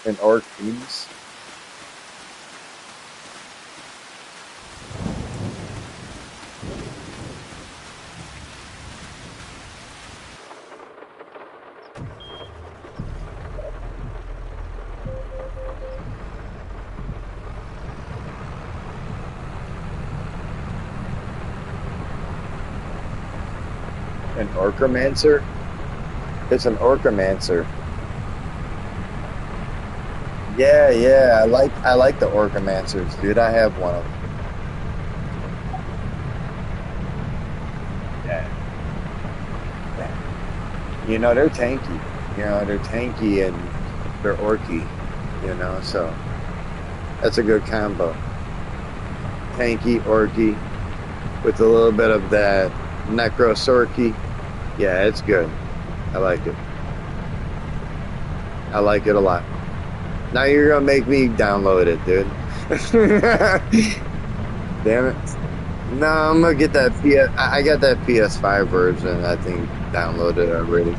An Ortiz. An Orcamancer? It's an Orcamancer. Yeah, yeah. I like the Orcamancers, dude. I have one of them. Yeah. They're tanky. They're tanky and they're orky, so that's a good combo. Tanky, orky, with a little bit of that necrosorky. Yeah, it's good. I like it. I like it a lot. Now you're gonna make me download it, dude. Damn it. No, I'm gonna get that I got that PS5 version, I think, downloaded already.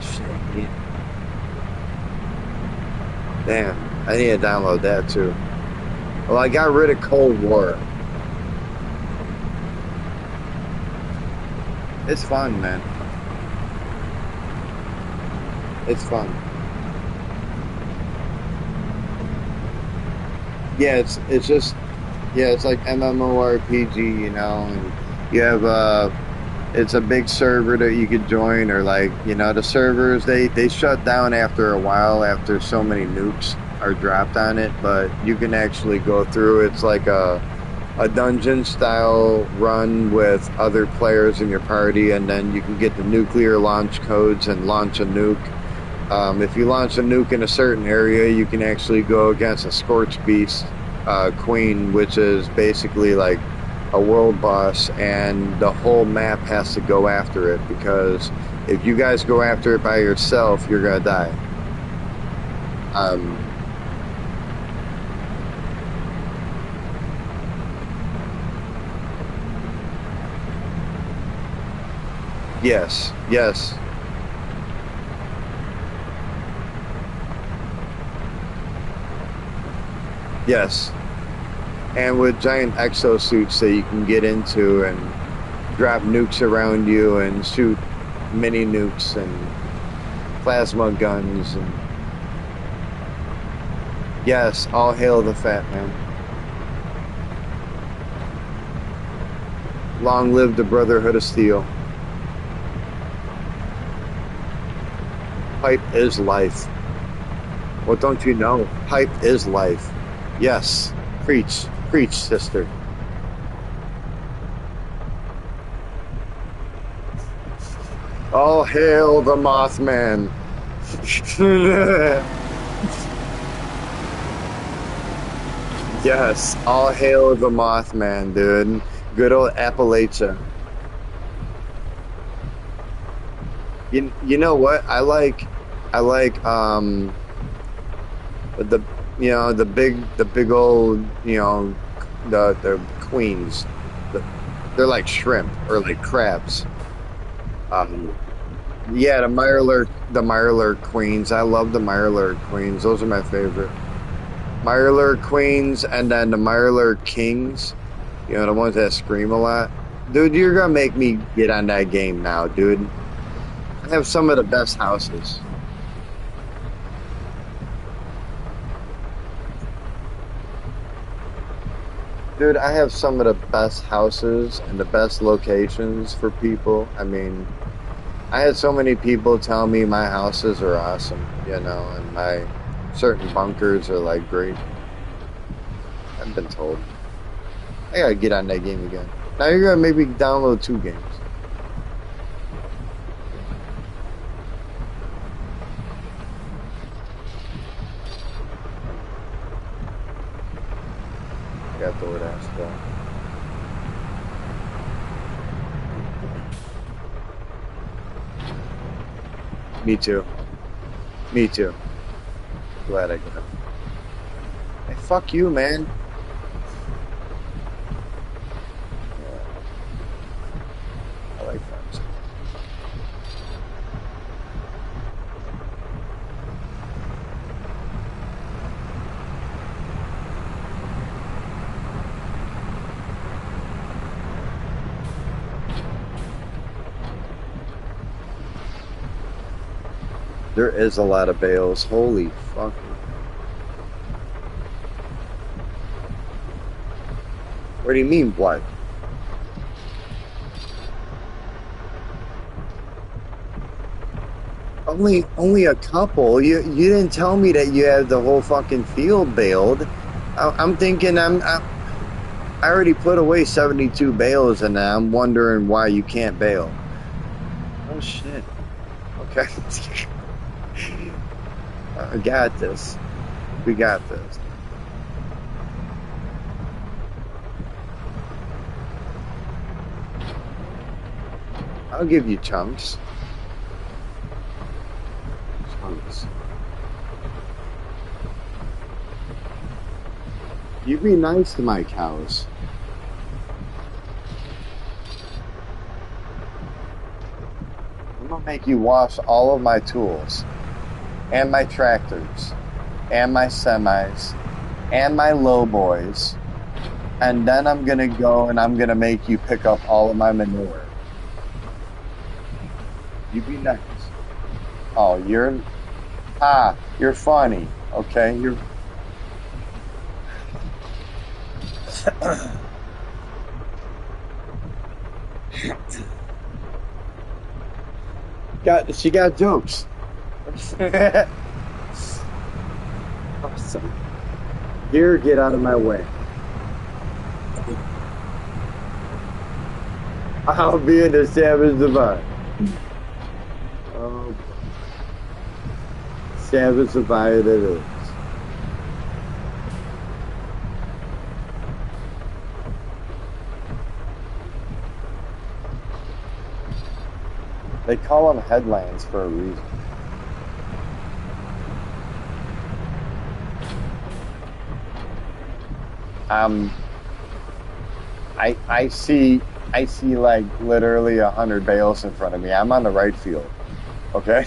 Shit. Damn, I need to download that too. Well, I got rid of Cold War. It's fun, man. It's fun. Yeah, it's just yeah, it's like MMORPG, and you have it's a big server that you could join, or like, the servers they shut down after a while after so many nukes are dropped on it, but you can actually go through. It's like a dungeon style run with other players in your party, and then you can get the nuclear launch codes and launch a nuke. If you launch a nuke in a certain area, you can actually go against a Scorch Beast Queen, which is basically like a world boss, and the whole map has to go after it because if you guys go after it by yourself, you're gonna die. Um, yes, yes, yes. And with giant exosuits that you can get into and drop nukes around you and shoot mini nukes and plasma guns, and yes, all hail the fat man. Long live the Brotherhood of Steel. Pipe is life. What don't you know? Pipe is life. Yes. Preach. Preach, sister. All hail the Mothman. Yes, all hail the Mothman, dude. Good old Appalachia. You know what? I like the the big old, the queens. The, they're like shrimp or like crabs. Um yeah, the Mirelurk queens. I love the Mirelurk queens. Those are my favorite. Mirelurk queens, and then the Mirelurk kings. The ones that scream a lot. Dude, you're gonna make me get on that game now, dude. I have some of the best houses. Dude, I have some of the best houses and the best locations for people. I mean, I had so many people tell me my houses are awesome, and my Certain bunkers are like great. I've been told. I gotta get on that game again. Now you're gonna maybe download 2 games. I got DoorDash though. Me too. Me too. Glad I got it. Hey, fuck you, man. Yeah, I like friends. There is a lot of bales. Holy fuck. What do you mean, what? Only a couple. You didn't tell me that you had the whole fucking field baled. I'm thinking I already put away 72 bales and I'm wondering why you can't bail. Oh shit. Okay. I got this. We got this. I'll give you chunks. Chunks. You be nice to my cows. I'm gonna make you wash all of my tools, and my tractors, and my semis, and my lowboys, and then I'm gonna go and I'm gonna make you pick up all of my manure. You be nice. Oh, you're funny. Okay, you're. She got jokes. Awesome. Here, get out of my way. I'll be in the Savage Divine. Oh, Savage Divine it is. They call them headlands for a reason. Um, I see like literally 100 bales in front of me. I'm on the right field. Okay.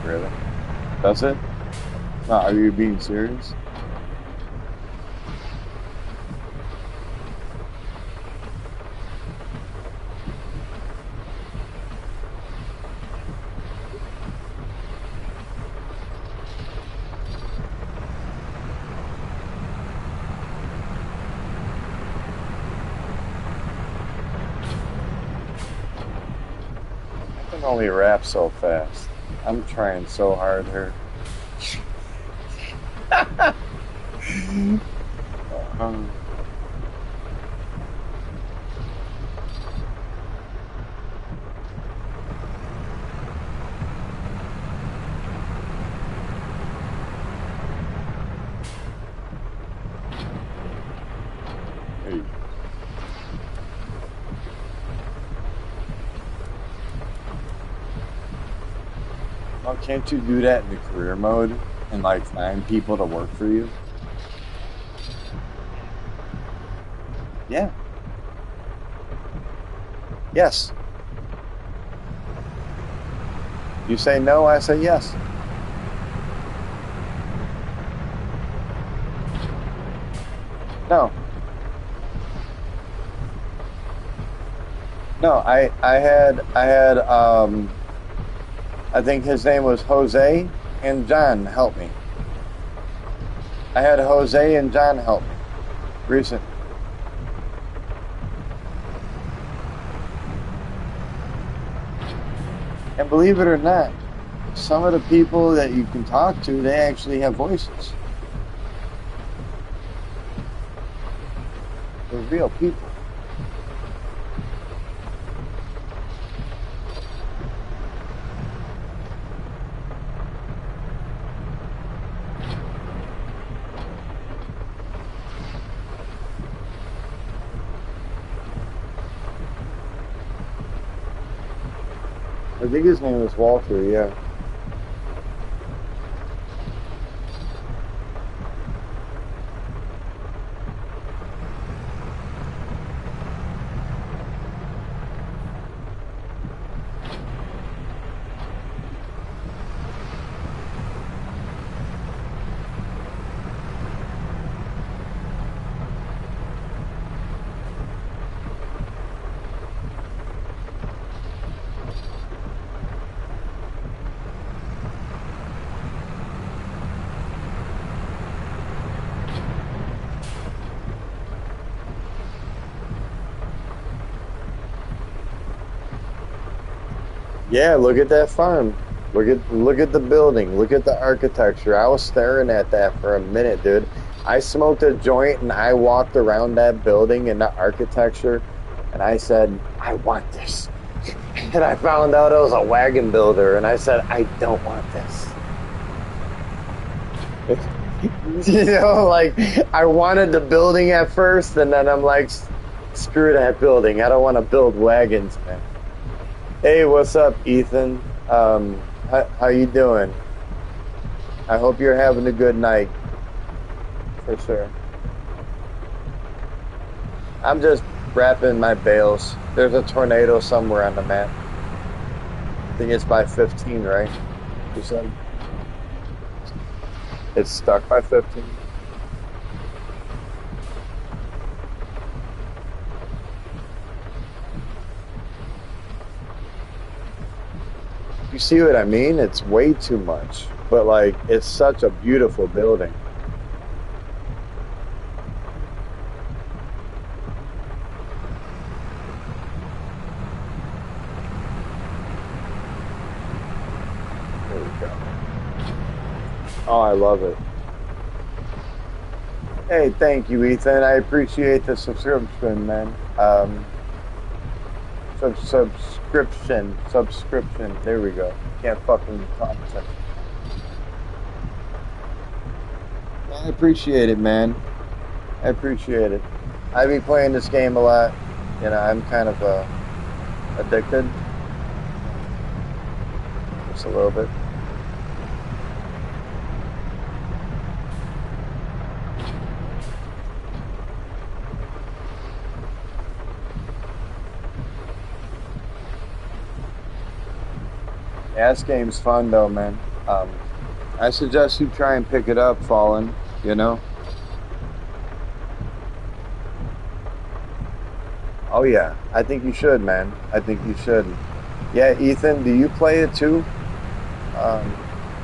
Really? That's it? No, are you being serious? I can only rap so fast. I'm trying so hard here. Um, hey, well, can't you do that in the career mode and like find people to work for you? Yeah. Yes. You say no, I say yes. No. No, I had I think his name was Jose and John help me. I had Jose and John help me. Recent. And believe it or not, some of the people that you can talk to, they actually have voices. They're real people. I think his name is Walter, yeah. Yeah, look at that farm. Look at the building. Look at the architecture. I was staring at that for a minute, dude. I smoked a joint and I walked around that building and the architecture and I said, I want this. And I found out it was a wagon builder and I said, I don't want this. You know, like I wanted the building at first and then I'm like, screw that building. I don't want to build wagons, man. Hey, what's up, Ethan? How you doing? I hope you're having a good night, for sure. I'm just wrapping my bales. There's a tornado somewhere on the map. I think it's by 15, right? You said it's stuck by 15. You see what I mean? It's way too much, but like it's such a beautiful building. There we go. Oh, I love it. Hey, thank you, Ethan. I appreciate the subscription, man. Subscription. There we go. Can't fucking talk. I appreciate it, man. I appreciate it. I be playing this game a lot. You know, I'm kind of addicted, just a little bit. Yeah, this game's fun though, man. Um, I suggest you try and pick it up, Fallen. You know? Oh yeah, I think you should, man. I think you should. Yeah, Ethan, do you play it too? Um,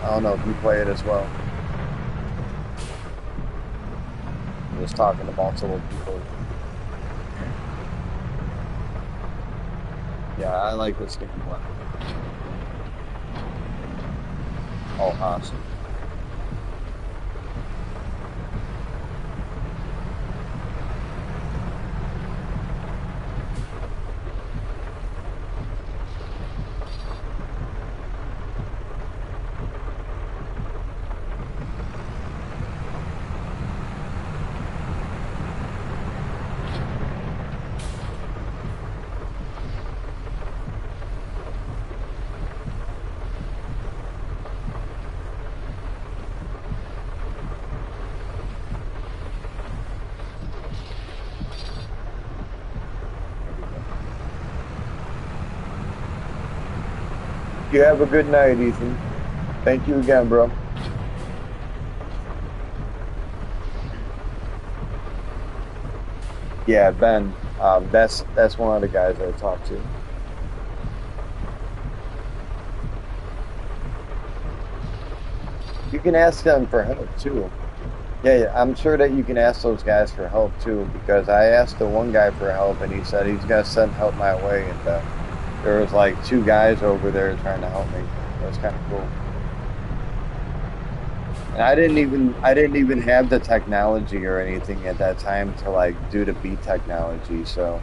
I don't know if you play it as well. I'm just talking to multiple people. Yeah, I like this game a lot. Oh, awesome. You have a good night, Ethan. Thank you again, bro. Yeah, Ben. That's one of the guys I talked to. You can ask them for help too. Yeah, yeah, I'm sure that you can ask those guys for help too, because I asked the one guy for help and he said he's gonna send help my way, and there was like two guys over there trying to help me. That was kind of cool. And I didn't even have the technology or anything at that time to like do the beet technology, so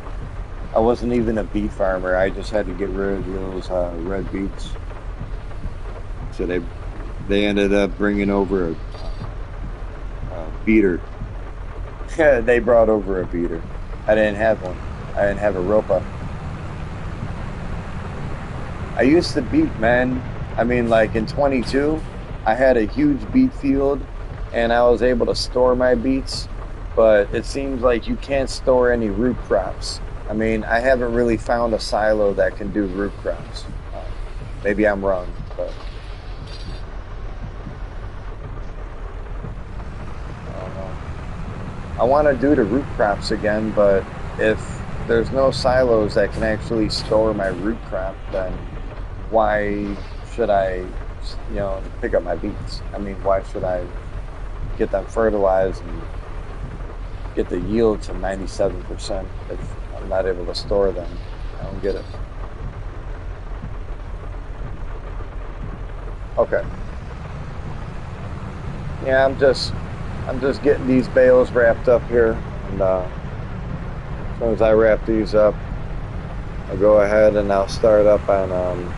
I wasn't even a beet farmer. I just had to get rid of those red beets. So they ended up bringing over a beater. Yeah, they brought over a beater. I didn't have one. I didn't have a ropa. I used to beat, man. I mean, like in 22, I had a huge beet field and I was able to store my beets, but it seems like you can't store any root crops. I mean, I haven't really found a silo that can do root crops. Maybe I'm wrong, but I don't know. I want to do the root crops again, but if there's no silos that can actually store my root crop, then why should I pick up my beets? I mean, why should I get them fertilized and get the yield to 97% if I'm not able to store them? I don't get it. Okay. Yeah, I'm just getting these bales wrapped up here, and as soon as I wrap these up, I'll go ahead and I'll start up on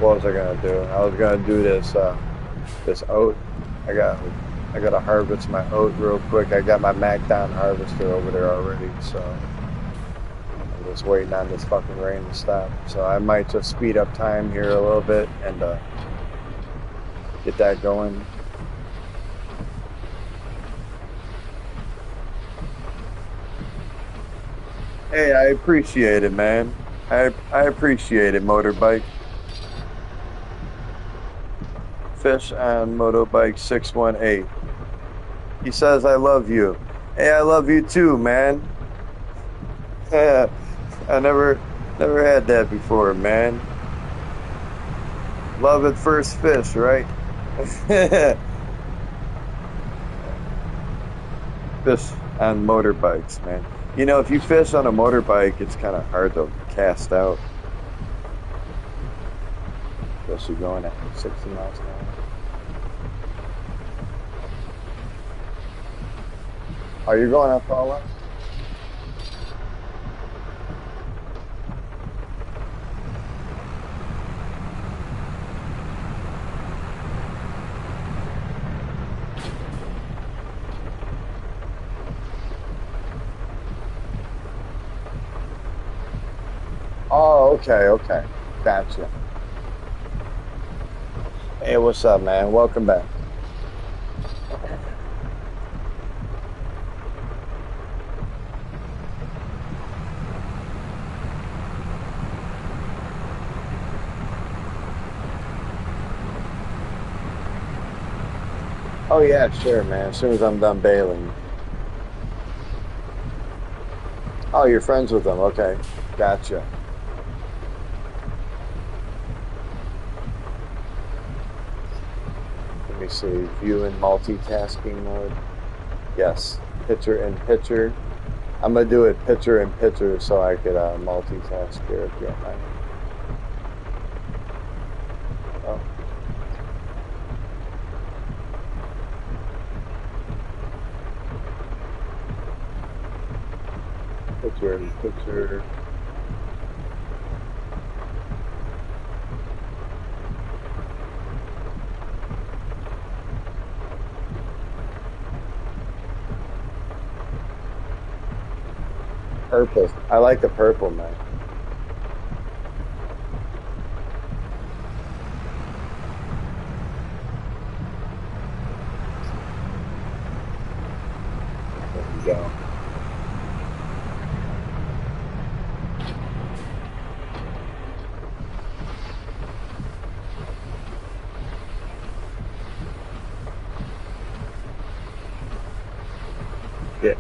what was I gonna do? I was gonna do this oat. I got I gotta harvest my oat real quick. I got my Macdown harvester over there already, so I'm just waiting on this fucking rain to stop. So I might just speed up time here a little bit and get that going. Hey, I appreciate it, man. I appreciate it, motorbike. Fish on motorbike 618. He says I love you. Hey, I love you too, man. Yeah, I never had that before, man. Love at first fish, right? Fish on motorbikes, man. You know, if you fish on a motorbike, it's kind of hard to cast out, especially going at 60 miles an hour. Are you going up Paula? Oh, okay, okay. Gotcha. Hey, what's up, man? Welcome back. Oh yeah, sure, man. As soon as I'm done bailing. Oh, you're friends with them. Okay. Gotcha. Let me see. View in multitasking mode. Yes. Picture in picture. I'm gonna do it picture in picture so I could multitask here if you don't mind. Oh, picture in picture. Purple. I like the purple, man. There you go. Yeah.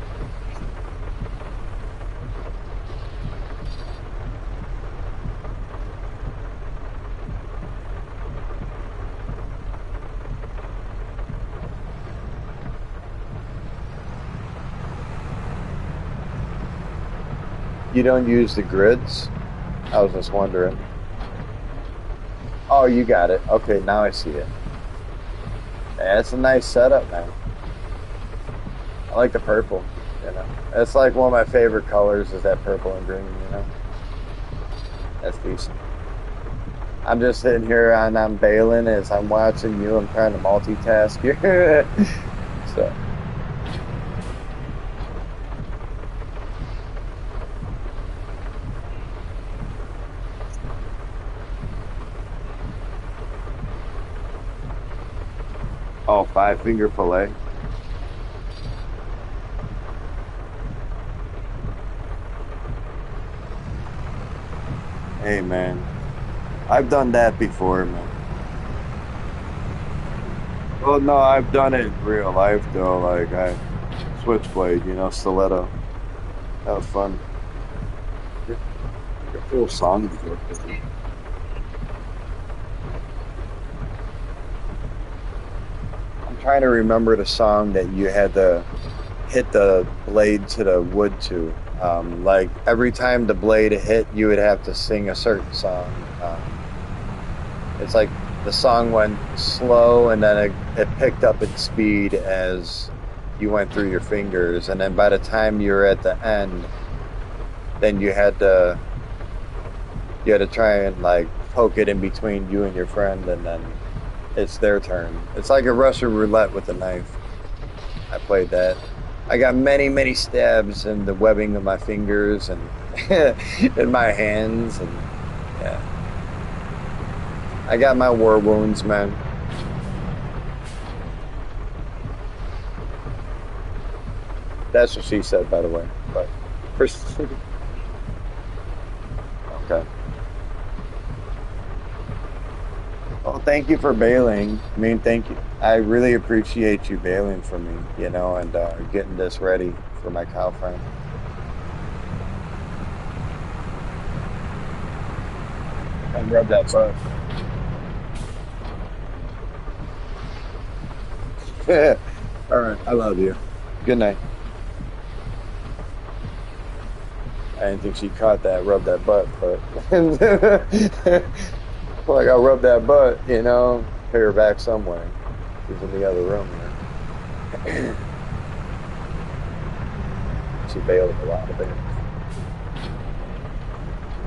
You don't use the grids? I was just wondering. Oh, you got it. Okay, now I see it. Yeah, it's a nice setup, man. I like the purple, you know. It's like one of my favorite colors is that purple and green, you know. That's decent. I'm just sitting here and I'm bailing as I'm watching you. I'm trying to multitask here. So, oh, five finger fillet. Hey, man. I've done that before, man. Well, no, I've done it in real life though. Like I switchblade, you know, stiletto. That was fun. Like a full song to go with it. I'm trying to remember the song that you had to hit the blade to the wood to. Like every time the blade hit, you would have to sing a certain song. It's like the song went slow and then it picked up its speed as you went through your fingers, and then by the time you were at the end, then you had to try and like poke it in between you and your friend, and then it's their turn. It's like a Russian roulette with a knife. I played that. I got many, many stabs in the webbing of my fingers and in my hands, and yeah, I got my war wounds, man. That's what she said, by the way. But first, okay. Well, thank you for bailing. I mean, thank you. I really appreciate you bailing for me, you know, and getting this ready for my cow friend. And rub that butt. All right, I love you. Good night. I didn't think she caught that, rub that butt, but like I rub that butt, you know, pay her back somewhere. She's in the other room here. She bailed a lot of bales.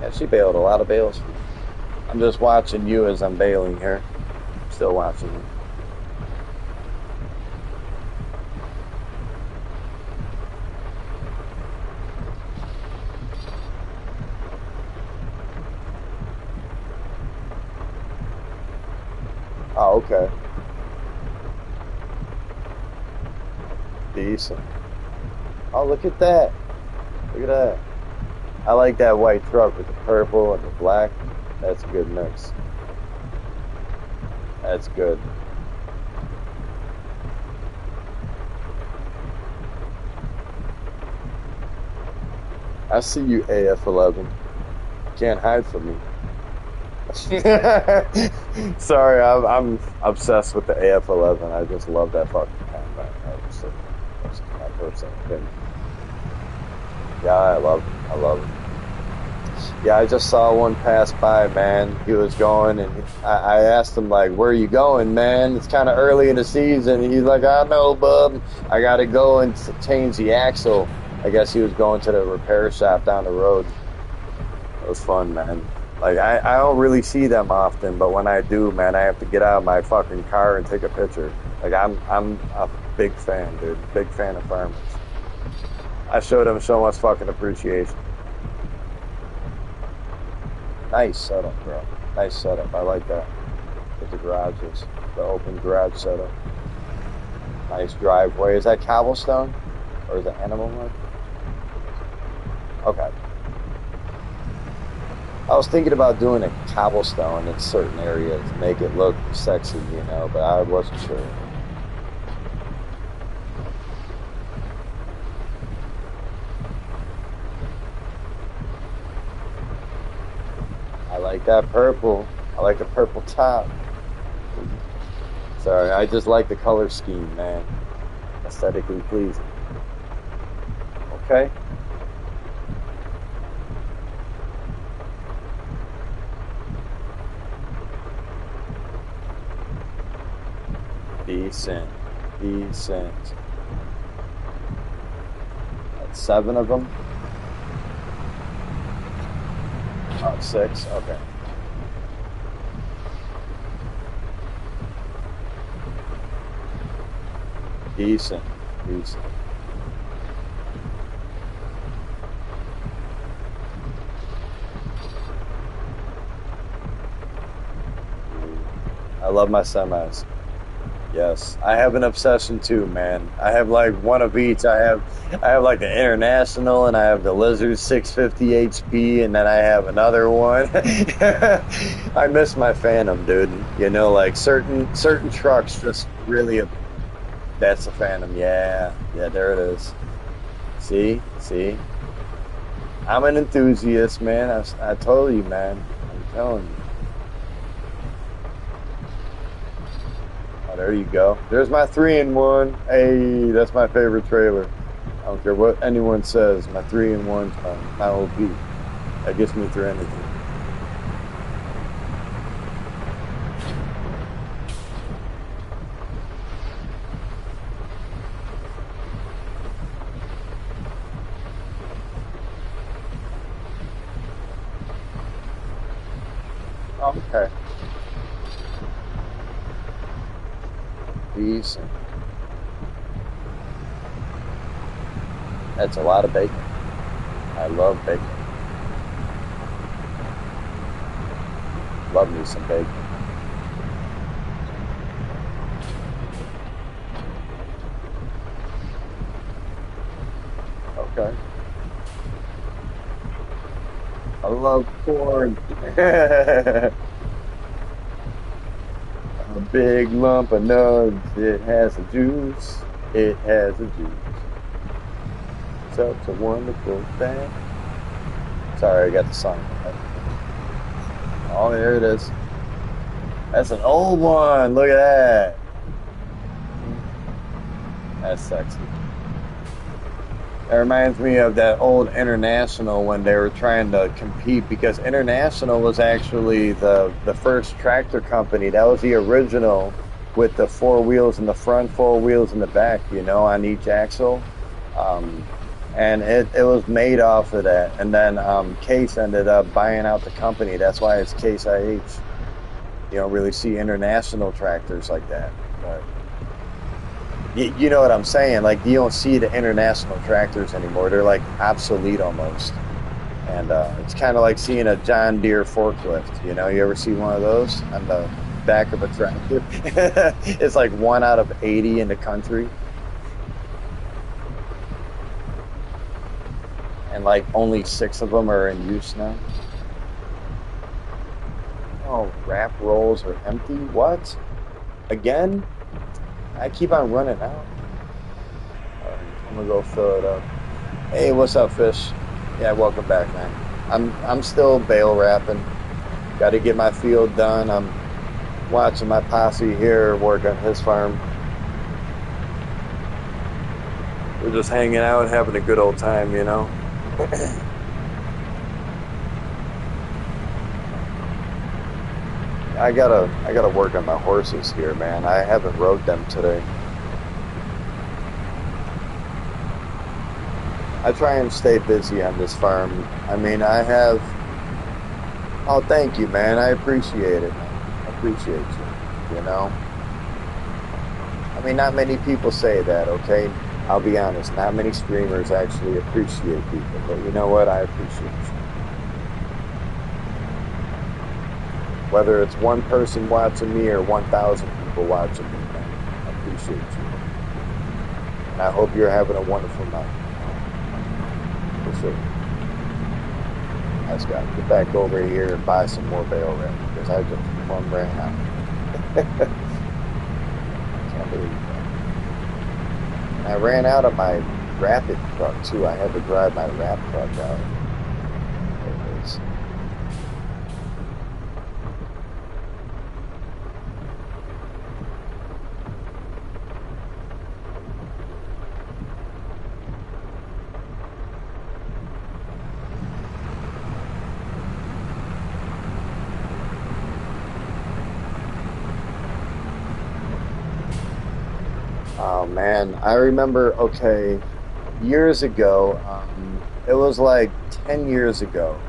Yeah, she bailed a lot of bales. I'm just watching you as I'm bailing here. Still watching you. Oh, okay. Decent. Oh, look at that. Look at that. I like that white truck with the purple and the black. That's a good mix. That's good. I see you, AF11. Can't hide from me. Sorry, I'm obsessed with the AF11. I just love that fucking combat. That's my personal opinion. Yeah, I love it. I love it. Yeah, I just saw one pass by, man. He was going, and I asked him, like, where are you going, man? It's kind of early in the season. He's like, I know, bub. I got to go and change the axle. I guess he was going to the repair shop down the road. It was fun, man. Like, I don't really see them often, but when I do, man, I have to get out of my fucking car and take a picture. Like, I'm a big fan, dude. Big fan of farmers. I showed him so much fucking appreciation. Nice setup, bro. Nice setup. I like that. With the garages, the open garage setup. Nice driveway. Is that cobblestone? Or is it animal mud? Okay. I was thinking about doing a cobblestone in certain areas, make it look sexy, you know, but I wasn't sure. I like that purple. I like the purple top. Sorry, I just like the color scheme, man. Aesthetically pleasing. Okay? Decent. Decent. That's seven of them. Oh, six. Okay. Decent. Decent. I love my semis. Yes, I have an obsession too, man. I have like one of each. I have like the International, and I have the Lizard 650 HP, and then I have another one. I miss my Phantom, dude. You know, like certain trucks just really. That's a Phantom. Yeah, yeah. There it is. See. I'm an enthusiast, man. I told you, man. I'm telling you. Oh, there you go. There's my three in one. Hey, that's my favorite trailer. I don't care what anyone says. My three in one's my OP. That gets me through anything. Oh, okay. Decent. That's a lot of bacon. I love bacon. Love me some bacon. Okay. I love corn. A big lump of nugs. It has a juice. It has a juice. Such a wonderful thing. Sorry, I got the song. Oh, there it is. That's an old one. Look at that. That's sexy. That reminds me of that old International when they were trying to compete because International was actually the first tractor company. That was the original with the four wheels in the front, four wheels in the back, on each axle. Um, and it was made off of that. And then Case ended up buying out the company. That's why it's Case IH. You don't really see international tractors like that. But you know what I'm saying? Like you don't see the international tractors anymore. They're like obsolete almost. And it's kind of like seeing a John Deere forklift. You ever see one of those on the back of a tractor? It's like one out of 80 in the country. And like only six of them are in use now. Oh, wrap rolls are empty? What? Again? I keep on running out. All right, I'm gonna go fill it up. Hey, what's up, Fish? Yeah, welcome back, man. I'm still bale wrapping. Got to get my field done. I'm watching my posse here work on his farm. We're just hanging out, having a good old time. I gotta work on my horses here, man. I haven't rode them today. I try and stay busy on this farm. I mean, I have. Oh, thank you, man. I appreciate it. I appreciate you. I mean, not many people say that. Okay, I'll be honest. Not many streamers actually appreciate people, but you know what? I appreciate you. Whether it's one person watching me or 1,000 people watching me, man, I appreciate you. And I hope you're having a wonderful night. For sure. I just got to get back over here and buy some more bale wrap because I just one ran out. Can't believe that. And I ran out of my rapid truck too. I had to drive my wrap truck out. There it is. Oh man, I remember, okay, years ago, it was like 10 years ago.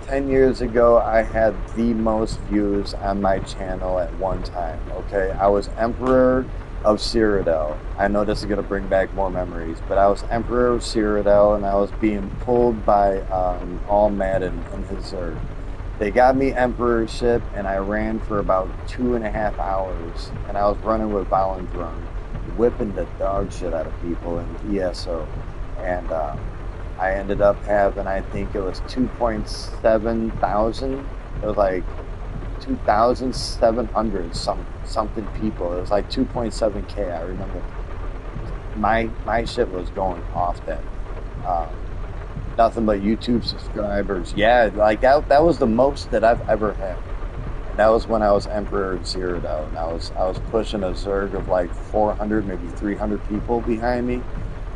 10 years ago, I had the most views on my channel at one time. Okay, I was Emperor of Cyrodiil. I know this is going to bring back more memories, but I was Emperor of Cyrodiil and I was being pulled by All Madden and his Zerg. They got me Emperorship and I ran for about 2.5 hours and I was running with Valenthrone, whipping the dog shit out of people in ESO. And I ended up having, I think it was 2.7 thousand. It was like 2,700 something people. It was like 2.7K. I remember my shit was going off then. Um, Nothing but YouTube subscribers. Yeah, like that was the most that I've ever had. And that was when I was Emperor of Cyrodiil, and I was pushing a Zerg of like 400, maybe 300 people behind me.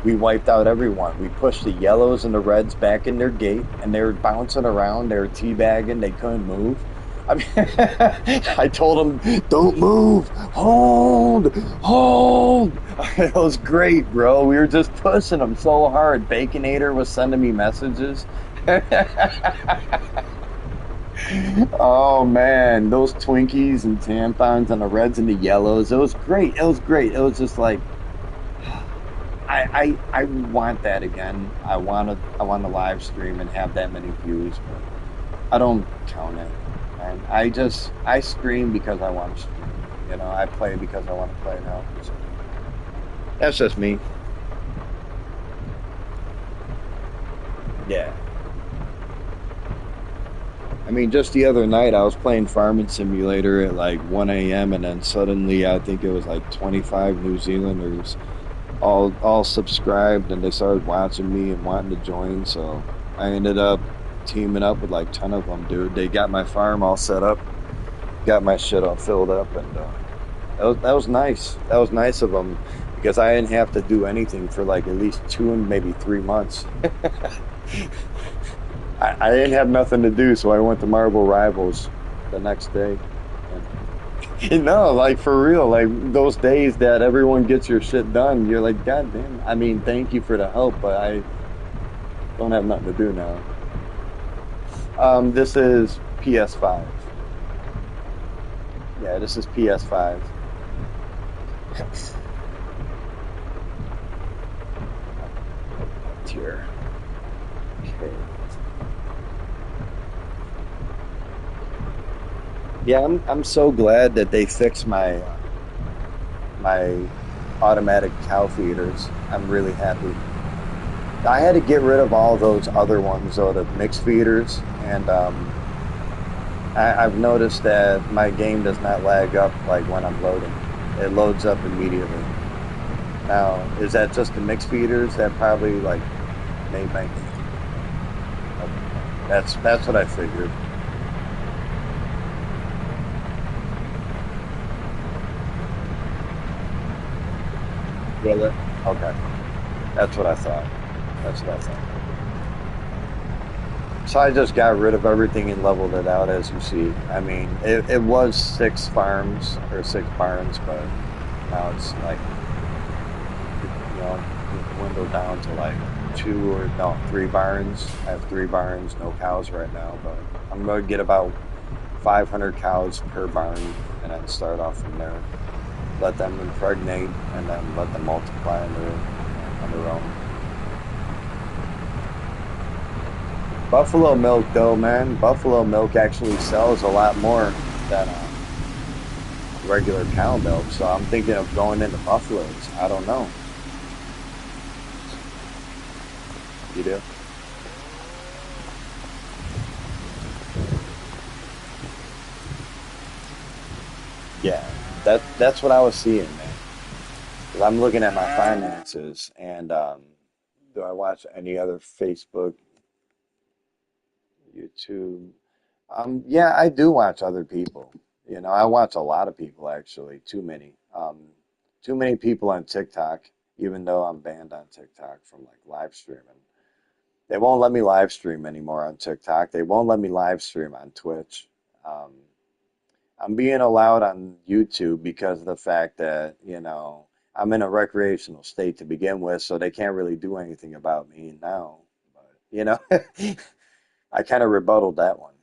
We wiped out everyone. We pushed the yellows and the reds back in their gate, and they were bouncing around. They were teabagging. They couldn't move. I mean, I told them, "Don't move. Hold, hold." It was great, bro. We were just pushing them so hard. Baconator was sending me messages. Oh man, those Twinkies and tampons and the reds and the yellows. It was great. It was great. It was just like I want that again. I want to live stream and have that many views, but I don't count it. And I stream because I want to stream. I play because I want to play now. So that's just me. Yeah. I mean, just the other night I was playing Farming Simulator at like 1 a.m. and then suddenly I think it was like 25 New Zealanders all subscribed and they started watching me and wanting to join. So I ended up teaming up with like 10 of them, dude. They got my farm all set up, got my shit all filled up, and that was nice. That was nice of them because I didn't have to do anything for like at least 2 and maybe 3 months. I didn't have nothing to do, so I went to Marble Rivals the next day. And no, like for real, like those days that everyone gets your shit done, you're like, God damn. I mean, thank you for the help, but I don't have nothing to do now. This is PS5. Yeah, this is PS5. Tier. Okay. Yeah, I'm so glad that they fixed my automatic cow feeders. I'm really happy. I had to get rid of all those other ones, though, the mixed feeders, and I've noticed that my game does not lag up like when I'm loading. It loads up immediately. Now, is that just the mixed feeders that probably like made my game? Okay, that's what I figured. Really? Okay, that's what I thought. That's what I thought. So I just got rid of everything and leveled it out, as you see. I mean, it was 6 farms or 6 barns, but now it's like dwindled down to like 3 barns. I have 3 barns, no cows right now, but I'm gonna get about 500 cows per barn and then start off from there. Let them impregnate and then let them multiply on their own. Buffalo milk, though, man, buffalo milk actually sells a lot more than regular cow milk. So I'm thinking of going into buffaloes. I don't know. You do? Yeah, that's what I was seeing, man. 'Cause I'm looking at my finances, and do I watch any other Facebook, YouTube? Yeah, I do watch other people. I watch a lot of people actually. Too many. Too many people on TikTok. Even though I'm banned on TikTok from like live streaming, they won't let me live stream anymore on TikTok. They won't let me live stream on Twitch. Um, I'm being allowed on YouTube because of the fact that, I'm in a recreational state to begin with, so they can't really do anything about me now. But you know, I kind of rebutted that one.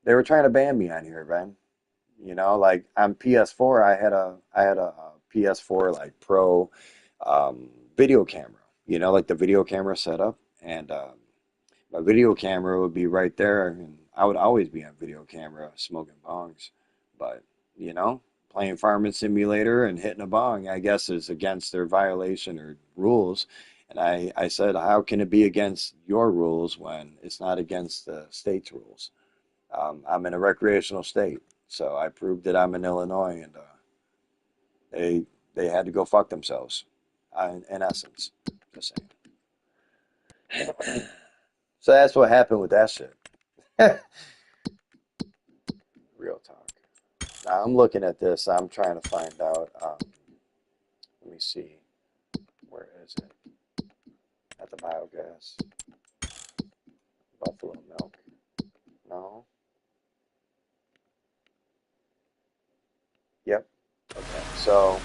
They were trying to ban me on here, man. You know, like on PS4, I had a PS4 like Pro video camera. You know, like the video camera setup, and my video camera would be right there, and I would always be on video camera smoking bongs. But you know, playing Farming Simulator and hitting a bong, I guess, is against their violation or rules. And I said, how can it be against your rules when it's not against the state's rules? I'm in a recreational state, so I proved that I'm in Illinois, and they they had to go fuck themselves. In essence, just saying. So that's what happened with that shit. Real talk. Now I'm looking at this. I'm trying to find out. Let me see. Where is it? At the biogas. Buffalo milk. No. Yep. Okay. So.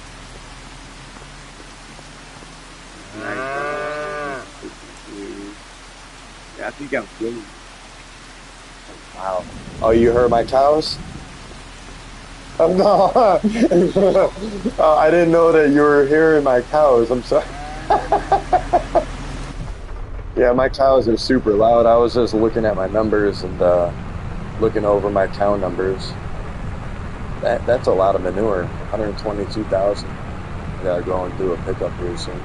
Yeah, I think I'm good. Wow. Oh, you heard my cows? Oh, no. I didn't know that you were hearing my cows. I'm sorry. Yeah, my cows are super loud. I was just looking at my numbers and looking over my cow numbers. That's a lot of manure. 122,000. I gotta go and do a pickup here soon.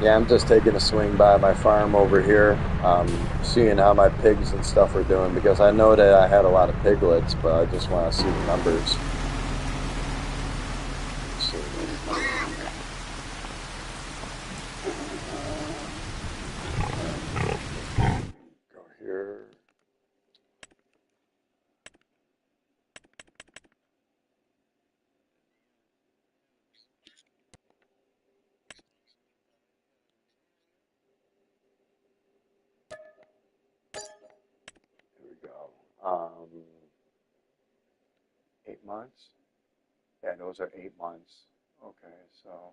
Yeah, I'm just taking a swing by my farm over here, seeing how my pigs and stuff are doing because I know that I had a lot of piglets, but I just want to see the numbers. Let's see. Go here. Here we go. 8 months? Yeah, those are 8 months. Okay, so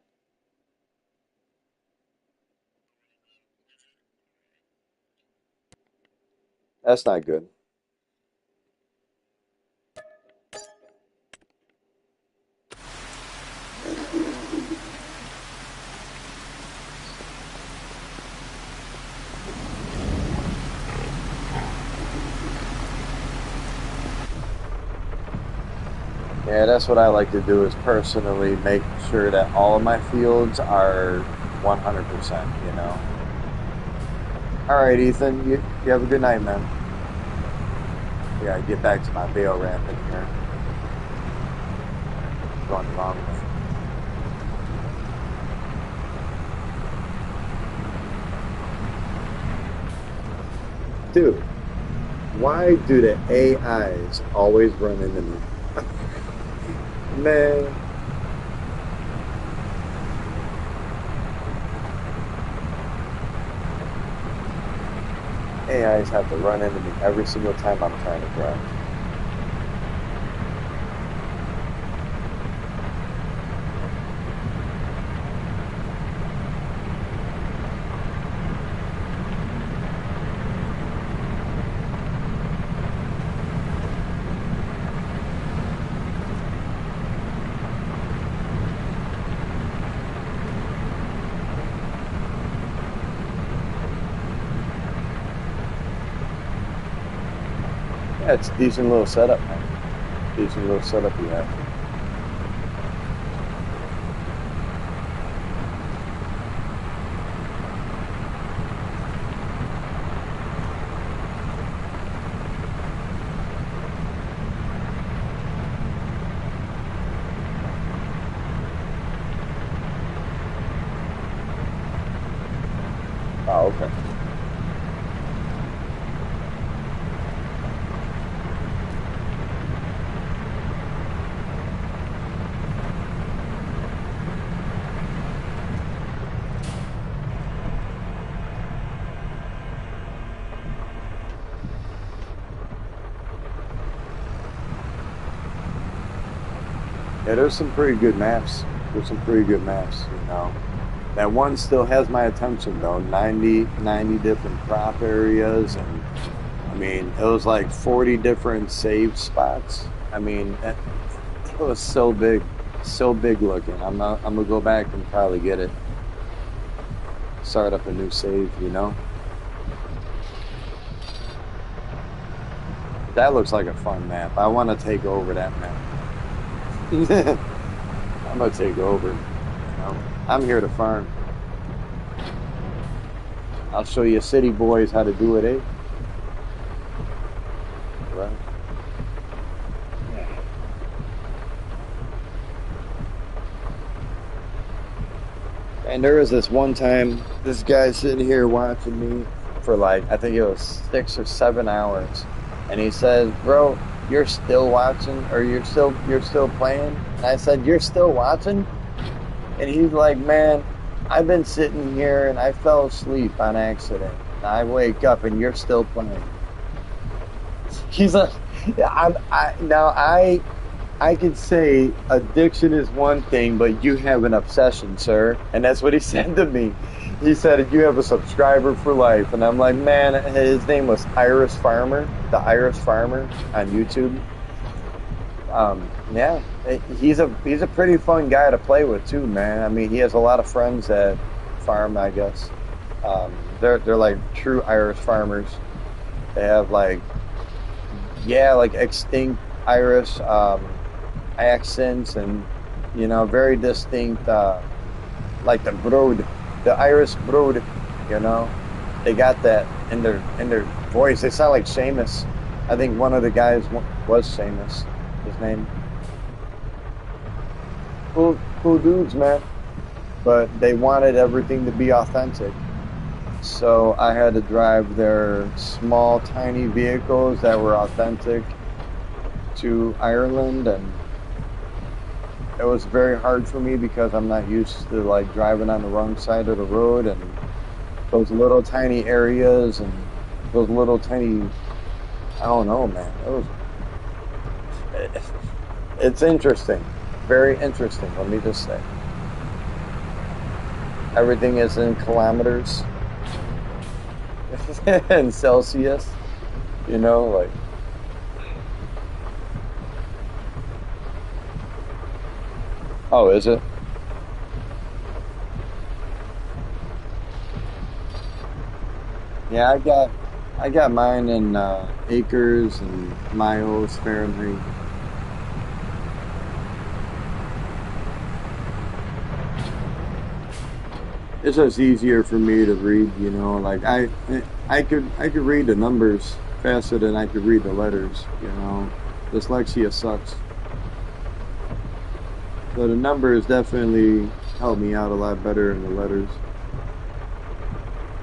that's not good. Yeah, that's what I like to do is personally make sure that all of my fields are 100%, you know. All right, Ethan, you have a good night, man. I gotta get back to my bail ramping here. Going the wrong way. Dude, why do the AIs always run into me? Man, AIs have to run into me every single time I'm trying to drive. Yeah, it's a decent little setup, man. Decent little setup you have. Oh, okay. Yeah, there's some pretty good maps. There's some pretty good maps, you know. That one still has my attention though. 90 different crop areas, and I mean, it was like 40 different save spots. I mean, it was so big looking. I'm gonna go back and probably get it, start up a new save, you know. That looks like a fun map. I want to take over that map. I'm gonna take over. You know, I'm here to farm. I'll show you city boys how to do it, eh? Right. And there was this one time, this guy sitting here watching me for like, I think it was 6 or 7 hours, and he said, "Bro, you're still watching, or you're still playing?" And I said, "You're still watching?" And he's like, "Man, I've been sitting here and I fell asleep on accident. And I wake up and you're still playing." He's like, "Yeah, I could say addiction is one thing, but you have an obsession, sir." And that's what he said to me. He said, "You have a subscriber for life." And I'm like, man, his name was Iris Farmer, the Iris Farmer on YouTube. Yeah, he's a pretty fun guy to play with too, man. I mean, he has a lot of friends that farm, I guess. They're like true Irish farmers. They have like, yeah, like extinct Irish accents, and very distinct, like the brood, the Irish brood. You know, they got that in their voice. They sound like Seamus. I think one of the guys was Seamus. His name. Cool dudes, man. But they wanted everything to be authentic. So I had to drive their small, tiny vehicles that were authentic to Ireland, and it was very hard for me because I'm not used to like driving on the wrong side of the road, and those little tiny areas and those little tiny, I don't know, man. It's interesting, very interesting. Let me just say, everything is in kilometers and Celsius. Like, oh, is it? Yeah, I got mine in acres and miles Fahrenheit. It's just easier for me to read. Like I could read the numbers faster than I could read the letters. Dyslexia sucks. So the numbers definitely help me out a lot better than the letters.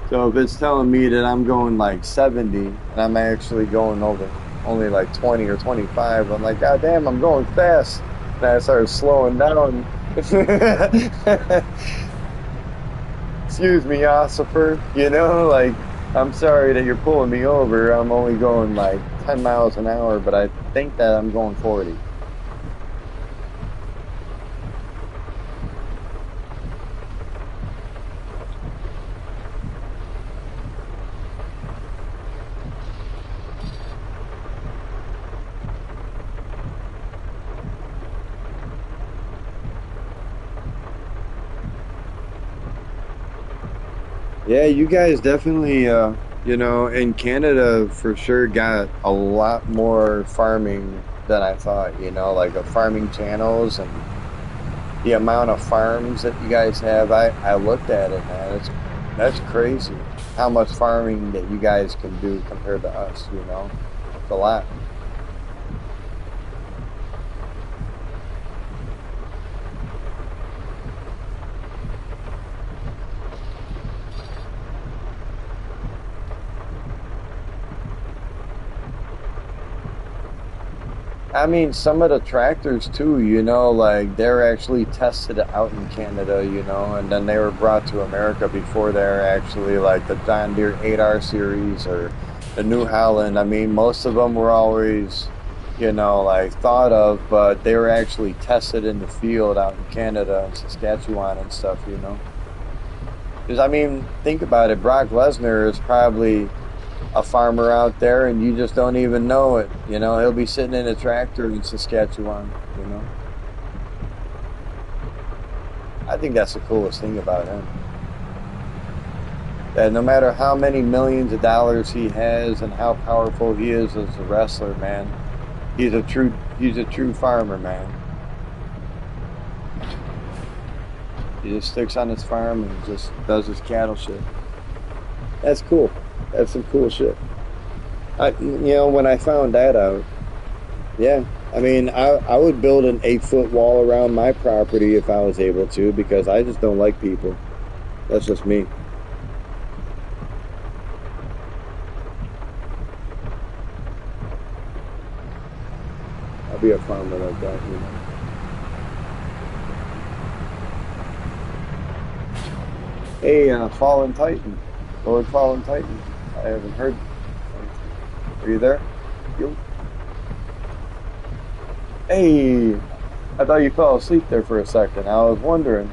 So if it's telling me that I'm going like 70 and I'm actually going over only like 20 or 25, I'm like, God damn, I'm going fast. And I start slowing down. Excuse me, Ossifer. Like, I'm sorry that you're pulling me over. I'm only going like 10 miles an hour, but I think that I'm going 40. Yeah, you guys definitely, in Canada for sure got a lot more farming than I thought, like farming channels and the amount of farms that you guys have. I looked at it, man. That's crazy how much farming that you guys can do compared to us. It's a lot. I mean, some of the tractors too, like they're actually tested out in Canada, and then they were brought to America before they're actually like the John Deere 8R series or the New Holland. I mean, most of them were always like thought of, but they were actually tested in the field out in Canada and Saskatchewan and stuff. Because I mean, think about it. Brock Lesnar is probably a farmer out there, and you just don't even know it. He'll be sitting in a tractor in Saskatchewan. I think that's the coolest thing about him. That no matter how many millions of dollars he has and how powerful he is as a wrestler, man, he's a true farmer, man. He just sticks on his farm and just does his cattle shit. That's cool. That's some cool shit. When I found that out, yeah, I mean, I would build an 8 foot wall around my property if I was able to, because I just don't like people. That's just me. I'll be a farmer like that. Hey, Fallen Titan, Lord Fallen Titan. I haven't heard. Are you there? You? Hey, I thought you fell asleep there for a second. I was wondering.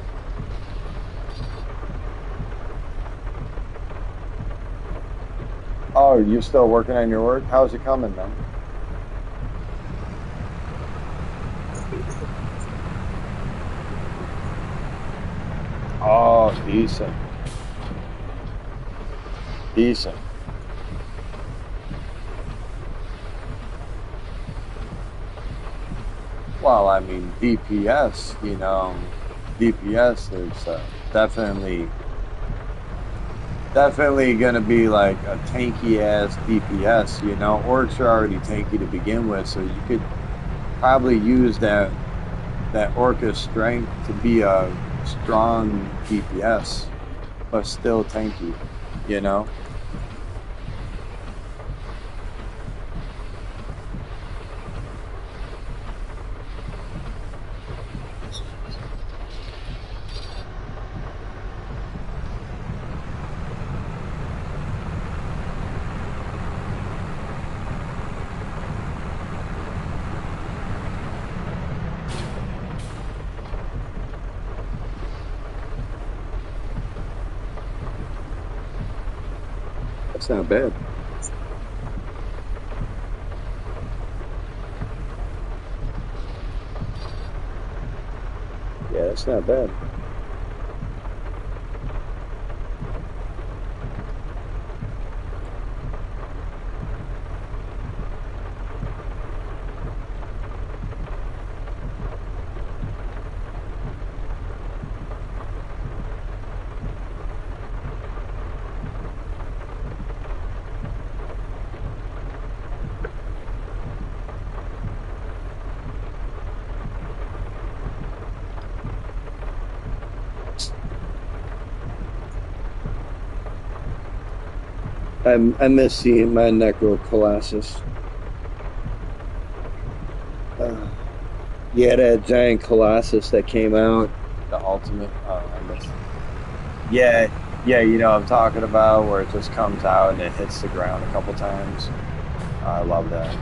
Oh, are you still working on your work? How's it coming, man? Oh, decent, decent. Well, I mean, DPS is definitely gonna be like a tanky ass DPS. Orcs are already tanky to begin with, so you could probably use that Orca's strength to be a strong DPS, but still tanky. You know? That's not bad. Yeah, that's not bad. I miss seeing my Necro Colossus. Uh, yeah, that giant Colossus that came out. The ultimate. I miss. Yeah, yeah, I'm talking about where it just comes out and it hits the ground a couple times. I love that.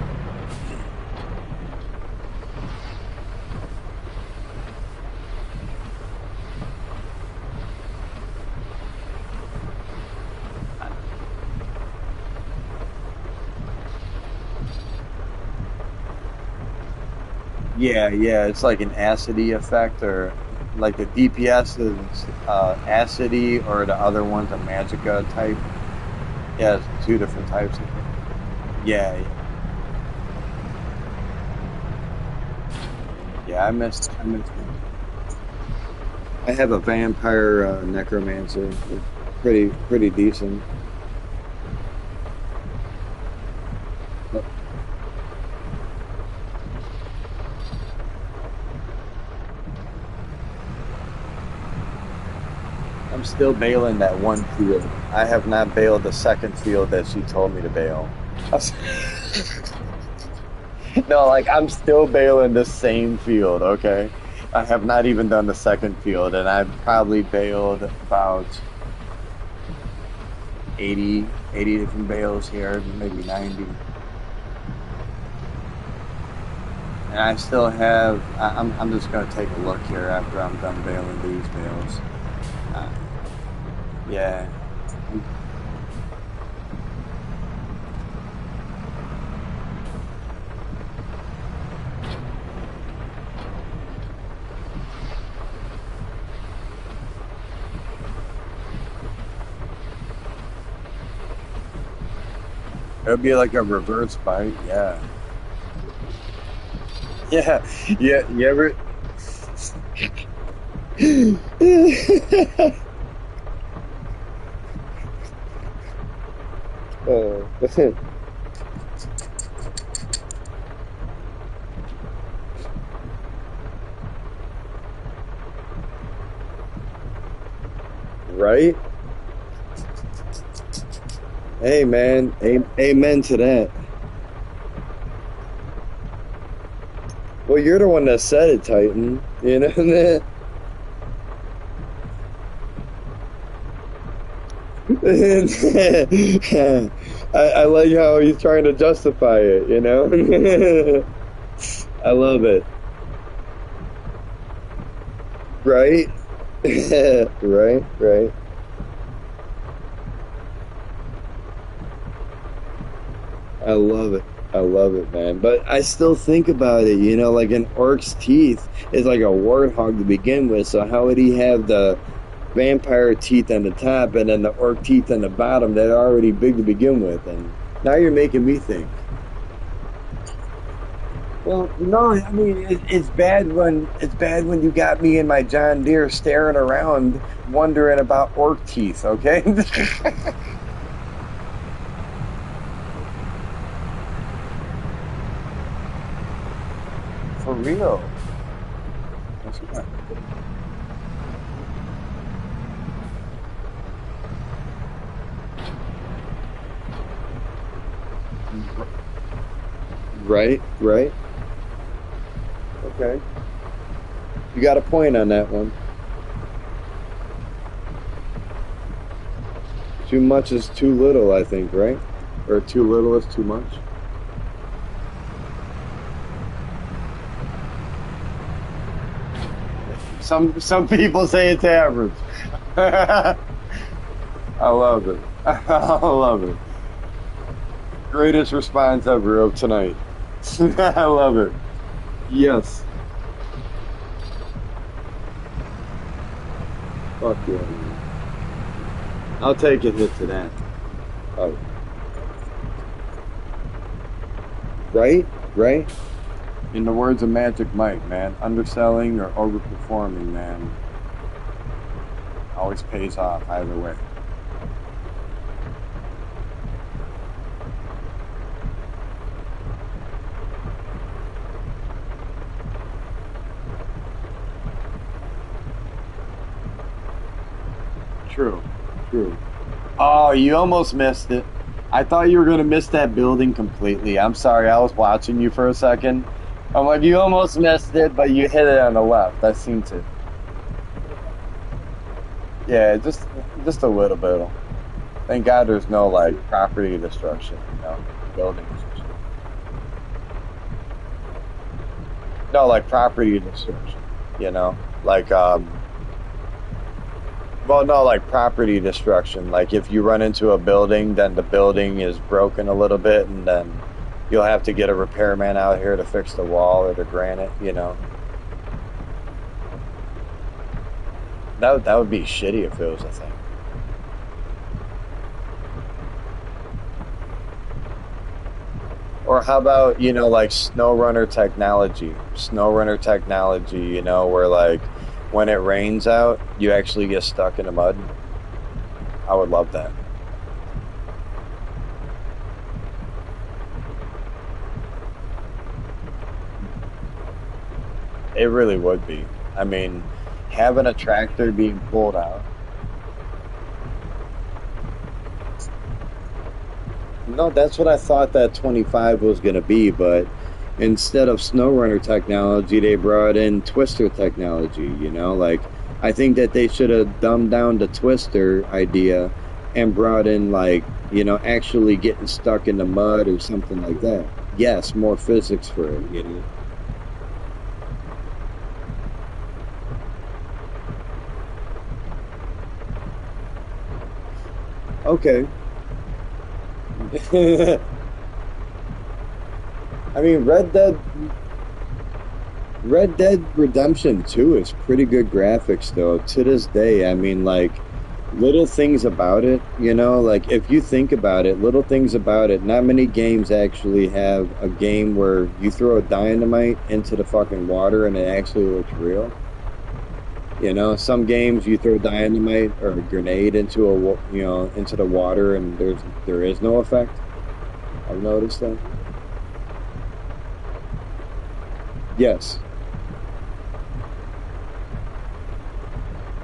Yeah, yeah, it's like an acidy effect, or like the DPS is acidy, or the other one's a magica type. Yeah, it's two different types. Yeah, yeah, I missed. I have a vampire necromancer. It's pretty decent. But I'm still bailing that one field. I have not bailed the second field that she told me to bail. No, like I'm still bailing the same field, okay? I have not even done the second field, and I've probably bailed about 80 different bales here, maybe 90. And I still have. I'm just gonna take a look here after I'm done bailing these bales. Uh, yeah. It'll be like a reverse bite. Yeah. Yeah. Yeah. You ever? Oh. Right? Hey, man. Amen to that. Well, you're the one that said it, Titan. You know? I like how he's trying to justify it, you know? I love it. Right? Right, right. I love it. I love it, man. But I still think about it, like an orc's teeth is like a warthog to begin with. So how would he have the vampire teeth on the top and then the orc teeth on the bottom that are already big to begin with? And now you're making me think. Well, no, I mean it's bad when you got me and my John Deere staring around wondering about orc teeth. Okay, for real. That's right. Right, right. Okay, you got a point on that one. Too much is too little, I think, right? Or too little is too much. Some people say it's average. I love it. I love it. Greatest response ever of tonight. I love it. Yes. Fuck yeah. I'll take a hit to that. Oh, right? Right? In the words of Magic Mike, man, underselling or overperforming, man, always pays off either way. True. True. Oh, you almost missed it. I thought you were going to miss that building completely. I'm sorry. I was watching you for a second. I'm like, you almost missed it, but you hit it on the left. I seen it. Yeah, just a little bit. Thank God there's no like property destruction, building destruction. No, like property destruction, like well, no, like property destruction. Like if you run into a building, then the building is broken a little bit, and then you'll have to get a repairman out here to fix the wall or the granite. That would be shitty if it was a thing. Or how about, like SnowRunner technology, where like when it rains out, you actually get stuck in the mud. I would love that. It really would be. I mean, having a tractor being pulled out. No, that's what I thought that 25 was going to be, but instead of SnowRunner technology, they brought in Twister technology, Like, I think that they should have dumbed down the Twister idea and brought in, like, actually getting stuck in the mud or something like that. Yes, more physics for it. Okay. I mean, Red Dead Redemption 2 is pretty good graphics though to this day. I mean, like little things about it, like if you think about it, little things about it, not many games actually have a game where you throw a dynamite into the fucking water and it actually looks real. Some games you throw dynamite or a grenade into into the water and there is no effect. I've noticed that. Yes.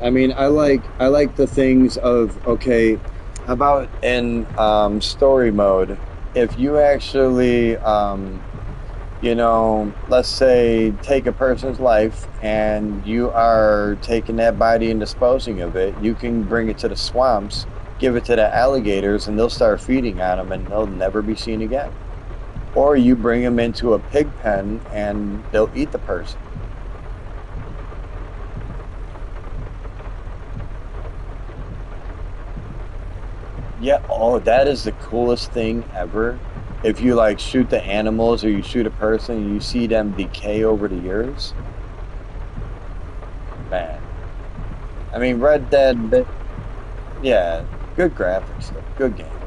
I mean, I like the things of okay, how about in story mode? If you actually let's say take a person's life and you are taking that body and disposing of it, you can bring it to the swamps, give it to the alligators, and they'll start feeding on them and they'll never be seen again. Or you bring them into a pig pen and they'll eat the person. Yeah, oh, that is the coolest thing ever. If you like shoot the animals or you shoot a person and you see them decay over the years, man. I mean, Red Dead, yeah, good graphics, though. Good game.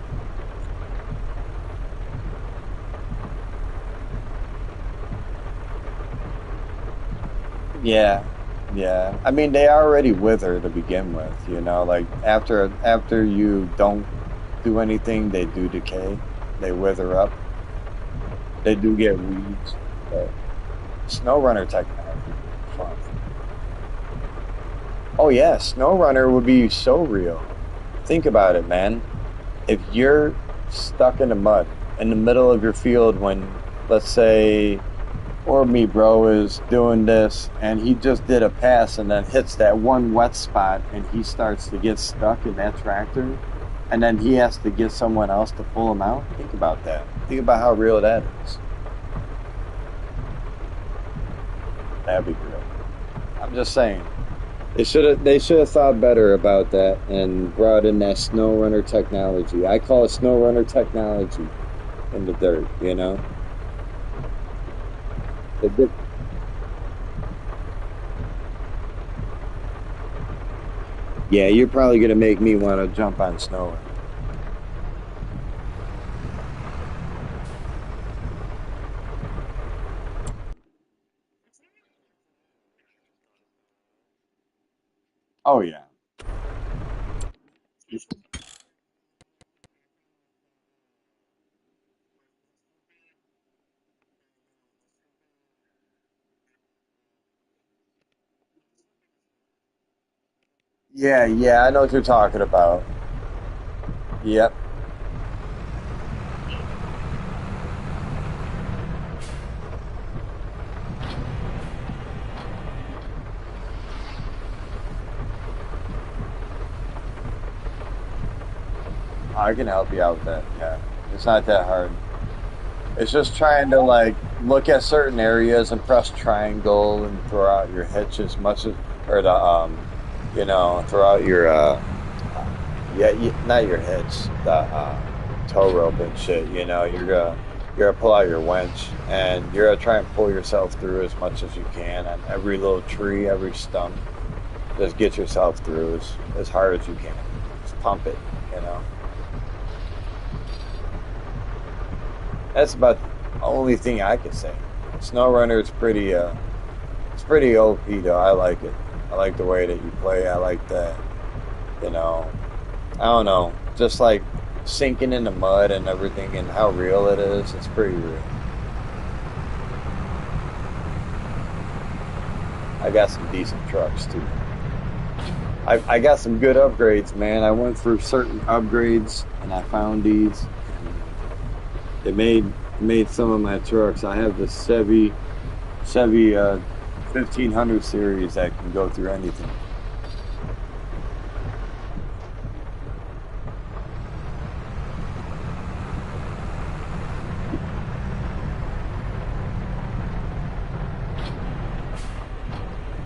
Yeah, yeah. I mean, they already wither to begin with, like after you don't do anything, they do decay. They wither up. They do get weeds. But SnowRunner technology, fun. Oh yeah, SnowRunner would be so real. Think about it, man. If you're stuck in the mud in the middle of your field when, let's say, or me, bro, is doing this and he just did a pass and then hits that one wet spot and he starts to get stuck in that tractor and then he has to get someone else to pull him out. Think about that. Think about how real that is. That'd be great. I'm just saying. They should have thought better about that and brought in that snow runner technology. I call it snow runner technology in the dirt. The di- yeah, you're probably gonna make me want to jump on snow runner. Oh yeah. Yeah, yeah, I know what you're talking about. Yep. I can help you out with that. Yeah. It's not that hard. It's just trying to like look at certain areas and press triangle and throw out your hitch as much as or the throw out your yeah, not your hitch, the tow rope and shit. You're gonna pull out your winch and you're gonna try and pull yourself through as much as you can on every little tree, every stump. Just get yourself through as hard as you can. Just pump it, you know. That's about the only thing I can say. SnowRunner is it's pretty OP though. I like it. I like the way that you play. I like that, you know, I don't know, just like sinking in the mud and everything and how real it is. It's pretty real. I got some decent trucks too. I got some good upgrades, man. I went through certain upgrades and I found these. And it made some of my trucks. I have the Chevy 1500 series that can go through anything.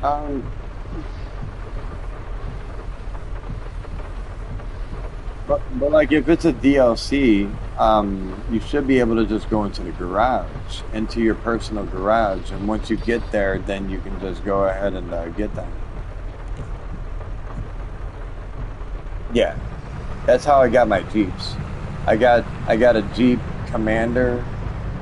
Um, But like if it's a DLC, you should be able to just go into the garage, into your personal garage, and once you get there, then you can just go ahead and get them. Yeah, that's how I got my Jeeps. I got a Jeep Commander,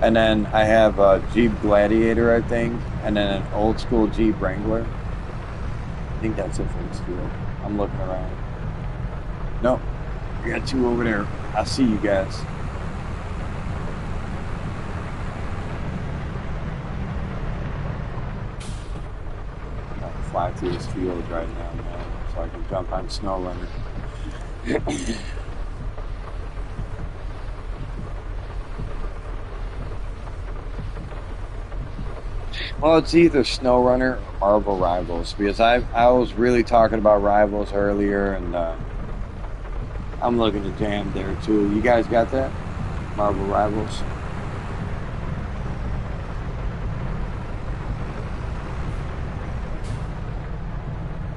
and then I have a Jeep Gladiator, I think, and then an old school Jeep Wrangler. I think that's it for this field. I'm looking around. Nope, I got two over there. I'll see you guys. I'm gonna fly through this field right now, man, so I can jump on Snow Runner. Well, it's either Snow Runner or Marvel Rivals because I was really talking about Rivals earlier, and I'm looking to jam there too. You guys got that? Marvel Rivals.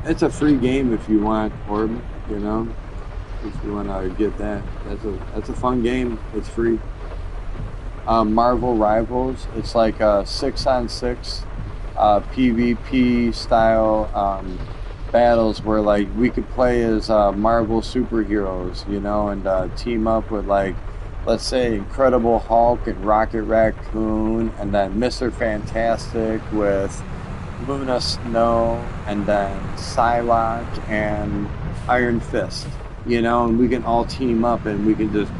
It's a free game if you want, Orb. You know, if you want to get that, that's a fun game. It's free. Marvel Rivals. It's like a 6-on-6 PvP style battles where like we could play as Marvel superheroes, you know, and team up with like let's say Incredible Hulk and Rocket Raccoon, and then Mister Fantastic with Luna Snow, and then Psylocke and Iron Fist. You know, and we can all team up and we can just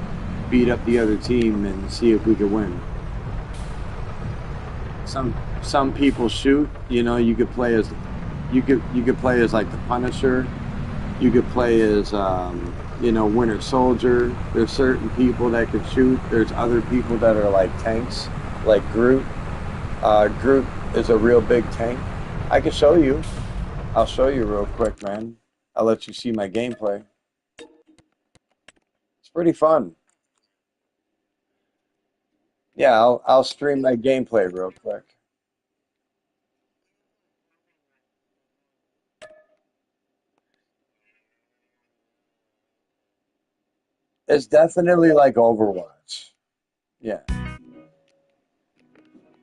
beat up the other team and see if we can win. Some people shoot. You know, you could play as like the Punisher. You could play as you know, Winter Soldier. There's certain people that can shoot. There's other people that are like tanks, like Groot. Groot is a real big tank. I can show you. I'll show you real quick, man. I'll let you see my gameplay. It's pretty fun. Yeah, I'll stream my gameplay real quick. It's definitely like Overwatch. Yeah.